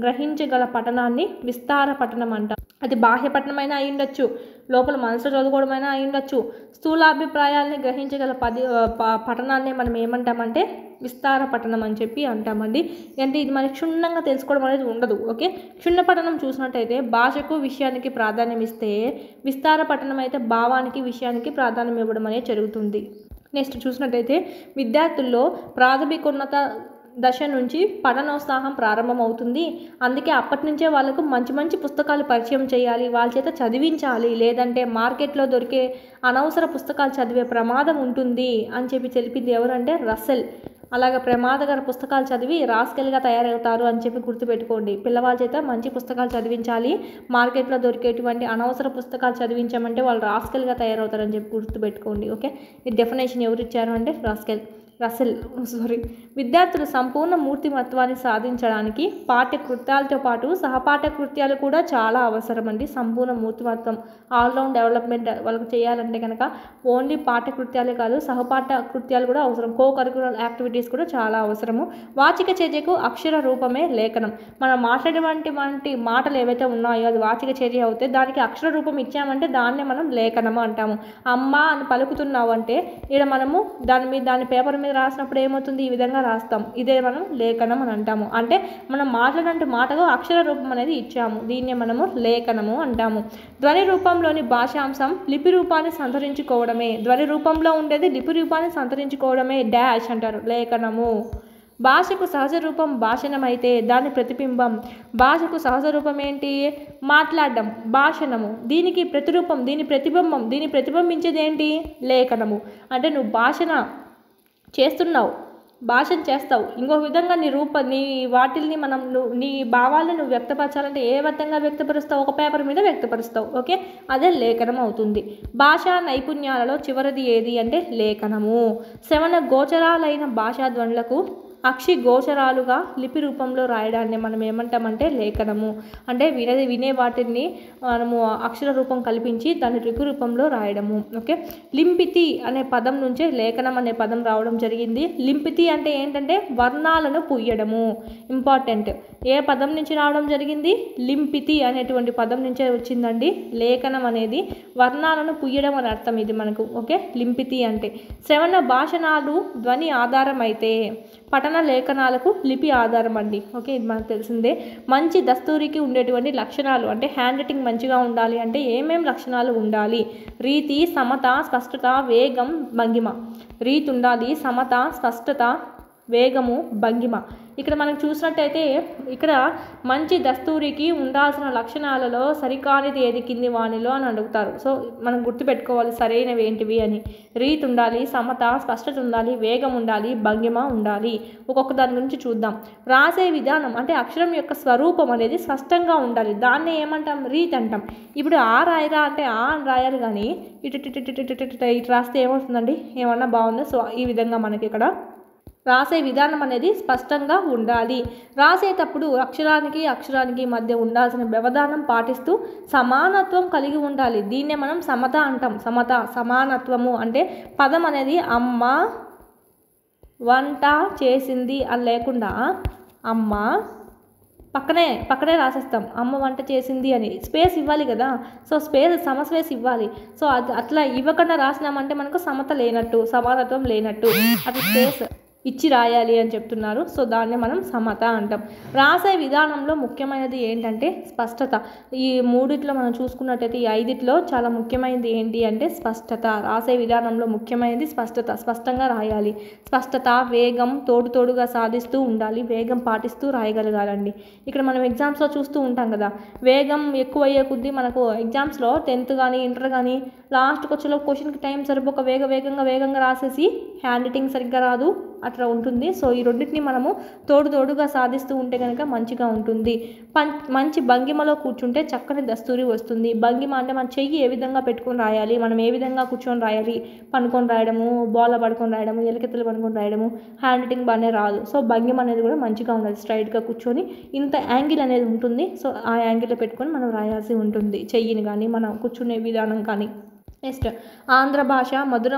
గ్రహించగల పఠనాన్ని విస్తార పఠనం అంట. అది బాహ్య పఠనమైనా అయి ఉండొచ్చు, లోపల మనసులో చదువుకోవడమైనా అయి ఉండొచ్చు. స్థూలాభిప్రాయాల్ని గ్రహించగల పఠనాన్ని మనం ఏమంటామంటే విస్తార పఠనం అని చెప్పి అంటామండి. అంటే ఇది మనకి క్షుణ్ణంగా తెలుసుకోవడం అనేది ఉండదు. ఓకే, క్షుణ్ణ పఠనం చూసినట్టయితే భాషకు విషయానికి ప్రాధాన్యం ఇస్తే, విస్తార పఠనం అయితే భావానికి విషయానికి ప్రాధాన్యం ఇవ్వడం అనేది జరుగుతుంది. నెక్స్ట్ చూసినట్టయితే విద్యార్థుల్లో ప్రాథమికోన్నత దశ నుంచి పఠనోత్సాహం ప్రారంభమవుతుంది. అందుకే అప్పటి నుంచే వాళ్ళకు మంచి మంచి పుస్తకాలు పరిచయం చేయాలి, వాళ్ళ చేత చదివించాలి. లేదంటే మార్కెట్లో దొరికే అనవసర పుస్తకాలు చదివే ప్రమాదం ఉంటుంది అని చెప్పి తెలిపింది ఎవరంటే రస్సెల్. అలాగే ప్రమాదకర పుస్తకాలు చదివి రాస్కెల్గా తయారవుతారు అని చెప్పి గుర్తుపెట్టుకోండి. పిల్లవాళ్ళ చేత మంచి పుస్తకాలు చదివించాలి, మార్కెట్లో దొరికేటువంటి అనవసర పుస్తకాలు చదివించామంటే వాళ్ళు రాస్కెల్గా తయారవుతారని చెప్పి గుర్తుపెట్టుకోండి. ఓకే, ఈ డెఫినేషన్ ఎవరు ఇచ్చారు అంటే రస్సెల్. విద్యార్థులు సంపూర్ణ మూర్తిమత్వాన్ని సాధించడానికి పాఠ్యకృత్యాలతో పాటు సహపాఠ్య కృత్యాలు కూడా చాలా అవసరం అండి. సంపూర్ణ మూర్తిమత్వం, ఆల్రౌండ్ డెవలప్మెంట్ వాళ్ళకు చేయాలంటే కనుక ఓన్లీ పాఠ్యకృత్యాలే కాదు, సహపాఠ్య కృత్యాలు కూడా అవసరం. కో కరిక్యులర్ యాక్టివిటీస్ కూడా చాలా అవసరము. వాచిక చర్యకు అక్షర రూపమే లేఖనం. మనం మాట్లాడేటువంటి మాటలు ఏవైతే ఉన్నాయో అది వాచిక చర్య అవుతే దానికి అక్షర రూపం ఇచ్చామంటే దాన్నే మనం లేఖనము అంటాము. అమ్మ అని పలుకుతున్నావు అంటే ఇక్కడ మనము దాని పేపర్ మీద రాసినప్పుడు ఏమవుతుంది, ఈ విధంగా రాస్తాం, ఇదే మనం లేఖనం అని అంటాము. అంటే మనం మాట్లాడే మాటగా అక్షర రూపం అనేది ఇచ్చాము, దీన్నే మనము లేఖనము అంటాము. ధ్వని రూపంలోని భాషాంశం లిపి రూపాన్ని సంతరించుకోవడమే. ధ్వని రూపంలో ఉండేది లిపి రూపాన్ని సంతరించుకోవడమే డాష్ అంటారు, లేఖనము. భాషకు సహజ రూపం భాషణమైతే దాని ప్రతిబింబం. భాషకు సహజ రూపం ఏంటి, మాట్లాడడం, భాషణము. దీనికి ప్రతిరూపం, దీని ప్రతిబింబం, దీన్ని ప్రతిబింబించేది ఏంటి, లేఖనము. అంటే నువ్వు భాషణ చేస్తున్నావు, భాషను చేస్తావు, ఇంకో విధంగా నీ వాటిల్ని నీ భావాలను నువ్వు వ్యక్తపరచాలంటే ఏ విధంగా వ్యక్తపరుస్తావు, ఒక పేపర్ మీద వ్యక్తపరుస్తావు. ఓకే, అదే లేఖనం అవుతుంది. భాషా నైపుణ్యాలలో చివరిది ఏది అంటే లేఖనము. శ్రవణ గోచరాలైన భాషా ధ్వనులకు అక్షి గోచరాలుగా లిపి రూపంలో రాయడాన్ని మనం ఏమంటామంటే లేఖనము. అంటే వినే వాటిని మనము అక్షర రూపం కల్పించి దాన్ని లిపి రూపంలో రాయడము. ఓకే, లింపితి అనే పదం నుంచే లేఖనం అనే పదం రావడం జరిగింది. లింపితి అంటే ఏంటంటే వర్ణాలను పుయ్యడము. ఇంపార్టెంట్, ఏ పదం నుంచి రావడం జరిగింది, లింపితి అనేటువంటి పదం నుంచే వచ్చిందండి. లేఖనం అనేది వర్ణాలను పుయ్యడం అని అర్థం ఇది మనకు. ఓకే, లింపితి అంటే శ్రవణ భాషణాలు ధ్వని ఆధారం అయితే పఠన లేఖనాలకు లిపి ఆధారం అండి. ఓకే, ఇది మనకు తెలిసిందే. మంచి దస్తూరికి ఉండేటువంటి లక్షణాలు అంటే హ్యాండ్ రైటింగ్ మంచిగా ఉండాలి అంటే ఏమేం లక్షణాలు ఉండాలి, రీతి, సమత, స్పష్టత, వేగం, భంగిమ. రీతి ఉండాలి, సమత, స్పష్టత, వేగము, భంగిమ. ఇక్కడ మనం చూసినట్టయితే ఇక్కడ మంచి దస్తూరికి ఉండాల్సిన లక్షణాలలో సరికానిది ఏది కింది వాణిలో అని అడుగుతారు. సో మనం గుర్తుపెట్టుకోవాలి సరైనవి ఏంటివి అని. రీతి ఉండాలి, సమత, స్పష్టత ఉండాలి, వేగం ఉండాలి, భంగిమ ఉండాలి. ఒక్కొక్క దాని గురించి చూద్దాం. రాసే విధానం అంటే అక్షరం యొక్క స్వరూపం అనేది స్పష్టంగా ఉండాలి. దాన్ని ఏమంటాం? రీతి అంటాం. ఇప్పుడు ఆ రాయరా అంటే ఆ అని రాయాలి, కానీ ఇటు రాస్తే ఏమవుతుందండి? ఏమన్నా బాగుందా? సో ఈ విధంగా మనకి ఇక్కడ రాసే విధానం అనేది స్పష్టంగా ఉండాలి. రాసేటప్పుడు అక్షరానికి మధ్య ఉండాల్సిన వ్యవధానం పాటిస్తూ సమానత్వం కలిగి ఉండాలి. దీన్నే మనం సమత అంటాం. సమానత్వము అంటే పదం అనేది అమ్మ వంట చేసింది అని లేకుండా అమ్మ పక్కనే రాసేస్తాం. అమ్మ వంట చేసింది అని స్పేస్ ఇవ్వాలి కదా. సో సమస్పేస్ ఇవ్వాలి. సో అది అట్లా ఇవ్వకుండా రాసినామంటే మనకు సమత లేనట్టు, సమానత్వం లేనట్టు. అది స్పేస్ ఇచ్చి రాయాలి అని చెప్తున్నారు. సో దాన్ని మనం సమత అంటాం. రాసే విధానంలో ముఖ్యమైనది ఏంటంటే స్పష్టత. ఈ మూడిట్లో మనం చూసుకున్నట్టయితే ఈ 5లో చాలా ముఖ్యమైనది ఏంటి అంటే స్పష్టత. రాసే విధానంలో ముఖ్యమైనది స్పష్టత. స్పష్టంగా రాయాలి. స్పష్టత, వేగం తోడుగా సాధిస్తూ ఉండాలి. వేగం పాటిస్తూ రాయగలగాలండి. ఇక్కడ మనం ఎగ్జామ్స్లో చూస్తూ ఉంటాం కదా, వేగం ఎక్కువ అయ్యే కొద్దీ మనకు ఎగ్జామ్స్లో 10th కానీ ఇంటర్ కానీ లాస్ట్కి వచ్చేలో క్వశ్చన్కి టైం సరిపోక వేగంగా రాసేసి హ్యాండ్ రైటింగ్ సరిగ్గా రాదు, అట్లా ఉంటుంది. సో ఈ రెండింటిని మనము తోడుగా సాధిస్తూ ఉంటే కనుక మంచిగా ఉంటుంది. మంచి భంగిమలో కూర్చుంటే చక్కని దస్తూరి వస్తుంది. భంగిమ అంటే మన చెయ్యి ఏ విధంగా పెట్టుకొని రాయాలి, మనం ఏ విధంగా కూర్చొని రాయాలి, పనుకొని రాయడము, బాల్ పడుకొని రాయడము, ఎలకెత్తలు పనుకొని రాయడము, హ్యాండ్ రైటింగ్ బాగానే రాదు. సో భంగిమ అనేది కూడా మంచిగా ఉండాలి. స్ట్రైట్గా కూర్చొని ఇంత యాంగిల్ అనేది ఉంటుంది. సో ఆ యాంగిల్లో పెట్టుకొని మనం రాయాల్సి ఉంటుంది, చెయ్యిని కానీ మనం కూర్చునే విధానం కానీ. నెక్స్ట్ ఆంధ్ర భాష మధుర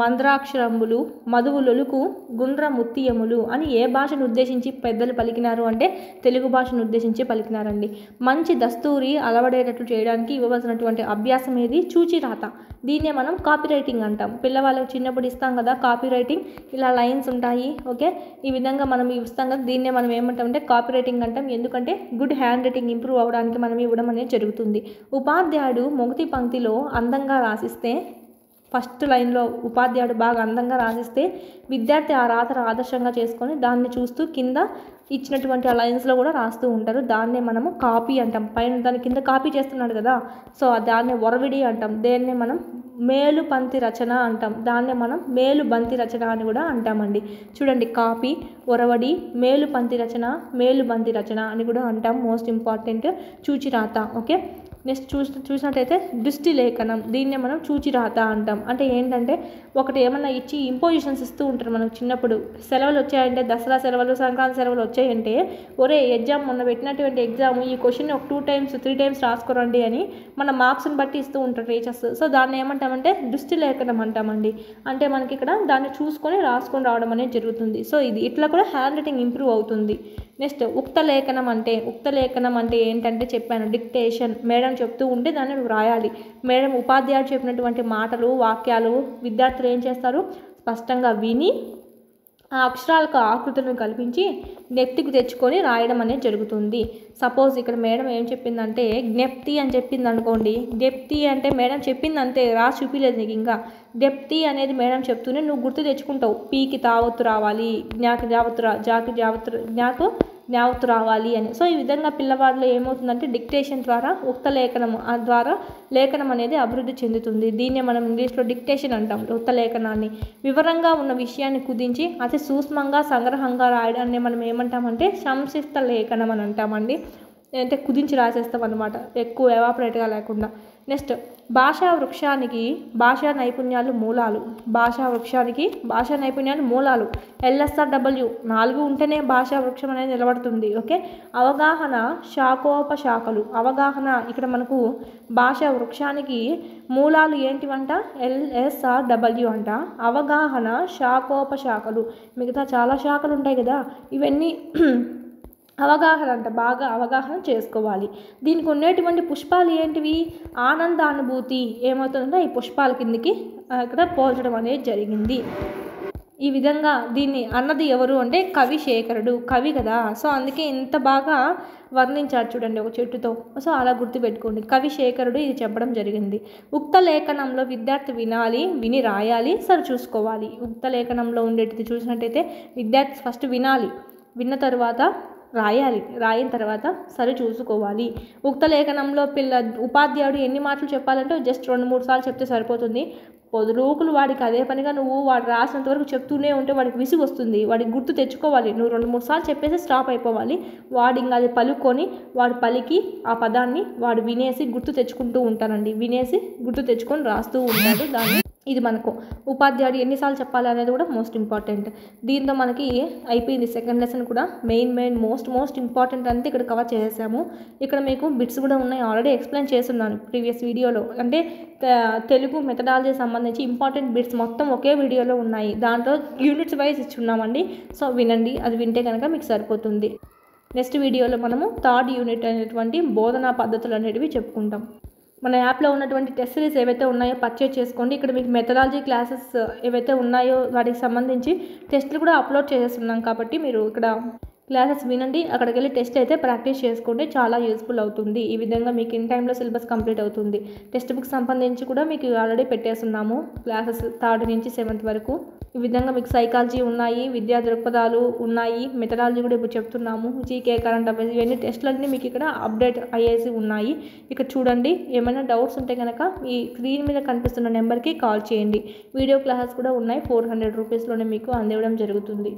మంద్రాక్షరంబులు మధువులొలుకు గుండ్ర ముత్తియములు అని ఏ భాషను ఉద్దేశించి పెద్దలు పలికినారు అంటే తెలుగు భాషను ఉద్దేశించి పలికినారండి. మంచి దస్తూరి అలవడేటట్లు చేయడానికి ఇవ్వవలసినటువంటి అభ్యాసం ఏది? చూచిరాత. దీన్నే మనం కాపీ రైటింగ్ అంటాం. పిల్లవాళ్ళకి చిన్నప్పుడు ఇస్తాం కదా కాపీ రైటింగ్, ఇలా లైన్స్ ఉంటాయి. ఓకే, ఈ విధంగా మనం ఇస్తాం కదా, దీన్నే మనం ఏమంటామంటే కాపీ రైటింగ్ అంటాం. ఎందుకంటే గుడ్ హ్యాండ్ రైటింగ్ ఇంప్రూవ్ అవ్వడానికి మనం ఇవ్వడం అనేది జరుగుతుంది. ఉపాధ్యాయుడు మొదటి పంక్తిలో అందంగా రాసిస్తే, ఫస్ట్ లైన్లో ఉపాధ్యాయుడు బాగా అందంగా రాసిస్తే విద్యార్థి ఆ రాతను ఆదర్శంగా చేసుకొని దాన్ని చూస్తూ కింద ఇచ్చినటువంటి ఆ లైన్స్లో కూడా రాస్తూ ఉంటారు. దాన్నే మనము కాపీ అంటాం. పైన దాని కింద కాపీ చేస్తున్నాడు కదా, సో దాన్నే ఒరవిడి అంటాం. దేన్నే మనం మేలు పంక్తి రచన అంటాం. దాన్నే మనం మేలు బంతి రచన అని కూడా అంటామండి. చూడండి, కాపీ, ఒరవడి, మేలు పంక్తి రచన, మేలు బంతి రచన అని కూడా అంటాం. మోస్ట్ ఇంపార్టెంట్ చూచిరాత. ఓకే, నెక్స్ట్ చూసినట్టయితే దృష్టి లేఖనం. దీన్నే మనం చూచిరాత అంటాం. అంటే ఏంటంటే ఒకటి ఏమన్నా ఇచ్చి ఇంపోజిషన్స్ ఇస్తూ ఉంటారు మనకు చిన్నప్పుడు. సెలవులు వచ్చాయంటే, దసరా సెలవులు, సంక్రాంతి సెలవులు వచ్చాయంటే, ఒరే ఎగ్జామ్ మొన్న పెట్టినటువంటి ఎగ్జామ్ ఈ క్వశ్చన్ ఒక 2 times 3 times రాసుకోరండి అని మన మార్క్స్ని బట్టి ఇస్తూ ఉంటారు టీచర్స్. సో దాన్ని ఏమంటామంటే దృష్టి లేఖనం అంటామండి. అంటే మనకి ఇక్కడ దాన్ని చూసుకొని రాసుకొని రావడం అనేది జరుగుతుంది. సో ఇది ఇట్లా కూడా హ్యాండ్ రైటింగ్ ఇంప్రూవ్ అవుతుంది. నెక్స్ట్ ఉక్త లేఖనం అంటే ఏంటంటే చెప్పాను, డిక్టేషన్. మేడం చెప్తూ ఉంటే దాన్ని నువ్వు రాయాలి. మేడం ఉపాధ్యాయుడు చెప్పినటువంటి మాటలు, వాక్యాలు విద్యార్థులు ఏం చేస్తారు? స్పష్టంగా విని ఆ అక్షరాలకు ఆకృతులను కల్పించి జ్ఞప్తికి తెచ్చుకొని రాయడం అనేది జరుగుతుంది. సపోజ్ ఇక్కడ మేడం ఏం చెప్పిందంటే జ్ఞప్తి అని చెప్పింది అనుకోండి. జ్ఞప్తి అంటే మేడం చెప్పింది అంతే, రాసి చూపించలేదు నీకు. ఇంకా జ్ఞప్తి అనేది మేడం చెప్తూనే నువ్వు గుర్తు తెచ్చుకుంటావు. పీకి తావత్తు రావాలి, జ్ఞాకు జ్ఞావత్తు రావాలి అని. సో ఈ విధంగా పిల్లవాడిలో ఏమవుతుందంటే డిక్టేషన్ ద్వారా ఉక్త లేఖనం ద్వారా లేఖనం అనేది అభివృద్ధి చెందుతుంది. దీన్నే మనం ఇంగ్లీష్లో డిక్టేషన్ అంటాం. ఉక్త లేఖనాన్ని వివరంగా ఉన్న విషయాన్ని కుదించి అతి సూక్ష్మంగా సంగ్రహంగా రాయడాన్ని మనం ఏమంటామంటే సంక్షిప్త లేఖనం అని అంటామండి. అంటే కుదించి రాసేస్తాం అనమాట, ఎక్కువ ఎవాపరేట్గా లేకుండా. నెక్స్ట్ భాషా వృక్షానికి భాషా నైపుణ్యాలు మూలాలు. భాషా నైపుణ్యాలు మూలాలు. LSRW 4 ఉంటేనే భాషా వృక్షం అనేది నిలబడుతుంది. ఓకే, అవగాహన, శాఖోపశాఖలు. అవగాహన, ఇక్కడ మనకు భాషా వృక్షానికి మూలాలు ఏంటివంట? LSRW అంట. అవగాహన, శాఖోపశాఖలు. మిగతా చాలా శాఖలు ఉంటాయి కదా, ఇవన్నీ అవగాహన అంట, బాగా అవగాహన చేసుకోవాలి. దీనికి ఉండేటువంటి పుష్పాలు ఏంటివి? ఆనందానుభూతి. ఏమవుతుందంటే ఈ పుష్పాల కిందికి ఇక్కడ పోల్చడం అనేది జరిగింది. ఈ విధంగా దీన్ని అన్నది ఎవరు అంటే కవిశేఖరుడు, కవి కదా. సో అందుకే ఇంత బాగా వర్ణించారు చూడండి ఒక చెట్టుతో. సో అలా గుర్తుపెట్టుకోండి, కవిశేఖరుడు ఇది చెప్పడం జరిగింది. ఉక్త లేఖనంలో విద్యార్థి వినాలి, విని రాయాలి, సరి చూసుకోవాలి. ఉక్త లేఖనంలో ఉండేటిది చూసినట్టయితే విద్యార్థి ఫస్ట్ వినాలి, విన్న తర్వాత రాయాలి, రాయిన తర్వాత సరి చూసుకోవాలి. ఉక్త లేఖనంలో ఉపాధ్యాయుడు ఎన్ని మాటలు చెప్పాలంటే జస్ట్ 2-3 సార్లు చెప్తే సరిపోతుంది. పొదురోకులు వాడికి అదే పనిగా నువ్వు వాడు రాసినంత వరకు చెప్తూనే ఉంటే వాడికి విసుగు వస్తుంది. వాడికి గుర్తు తెచ్చుకోవాలి. నువ్వు 2-3 సార్లు చెప్పేసి స్టాప్ అయిపోవాలి. వాడు ఇంకా అది పలుకొని వాడు పలికి ఆ పదాన్ని వాడు వినేసి గుర్తు తెచ్చుకుంటూ ఉంటానండి. వినేసి గుర్తు తెచ్చుకొని రాస్తూ ఉంటాడు దాన్ని. ఇది మనకు ఉపాధ్యాయుడు ఎన్నిసార్లు చెప్పాలి అనేది కూడా మోస్ట్ ఇంపార్టెంట్. దీంతో మనకి అయిపోయింది సెకండ్ లెసన్ కూడా. మెయిన్ మోస్ట్ ఇంపార్టెంట్ అంతా ఇక్కడ కవర్ చేసేసాము. ఇక్కడ మీకు బిట్స్ కూడా ఉన్నాయి, ఆల్రెడీ ఎక్స్ప్లెయిన్ చేస్తున్నాను ప్రీవియస్ వీడియోలో. అంటే తెలుగు మెథడాలజీ సంబంధించి ఇంపార్టెంట్ బిట్స్ మొత్తం ఒకే వీడియోలో ఉన్నాయి. దాంట్లో యూనిట్స్ వైజ్ ఇచ్చున్నామండి. సో వినండి, అది వింటే కనుక మీకు సరిపోతుంది. నెక్స్ట్ వీడియోలో మనము 3rd యూనిట్ అనేటువంటి బోధనా పద్ధతులు అనేటివి చెప్పుకుంటాం. మన యాప్లో ఉన్నటువంటి టెస్ట్ సిరీస్ ఏవైతే ఉన్నాయో పర్చేజ్ చేసుకోండి. ఇక్కడ మీకు మెథడాలజీ క్లాసెస్ ఏవైతే ఉన్నాయో వాటికి సంబంధించి టెస్టులు కూడా అప్లోడ్ చేసేస్తున్నాం కాబట్టి మీరు ఇక్కడ క్లాసెస్ వినండి, అక్కడికి వెళ్ళి టెస్ట్ అయితే ప్రాక్టీస్ చేసుకోండి, చాలా యూస్ఫుల్ అవుతుంది. ఈ విధంగా మీకు ఇన్ టైంలో సిలబస్ కంప్లీట్ అవుతుంది. టెక్స్ట్ బుక్ సంబంధించి కూడా మీకు ఆల్రెడీ పెట్టేస్తున్నాము క్లాసెస్ 3rd నుంచి 7th వరకు. ఈ విధంగా మీకు సైకాలజీ ఉన్నాయి, విద్యా దృక్పథాలు ఉన్నాయి, మెథడాలజీ కూడా ఇప్పుడు చెప్తున్నాము, జీకే, కరెంట్ అఫైర్స్, ఇవన్నీ టెస్టులన్నీ మీకు ఇక్కడ అప్డేట్ అయ్యేసి ఉన్నాయి. ఇక్కడ చూడండి, ఏమైనా డౌట్స్ ఉంటే కనుక ఈ స్క్రీన్ మీద కనిపిస్తున్న నెంబర్కి కాల్ చేయండి. వీడియో క్లాసెస్ కూడా ఉన్నాయి, 400 రూపీస్లోనే మీకు అందివ్వడం జరుగుతుంది.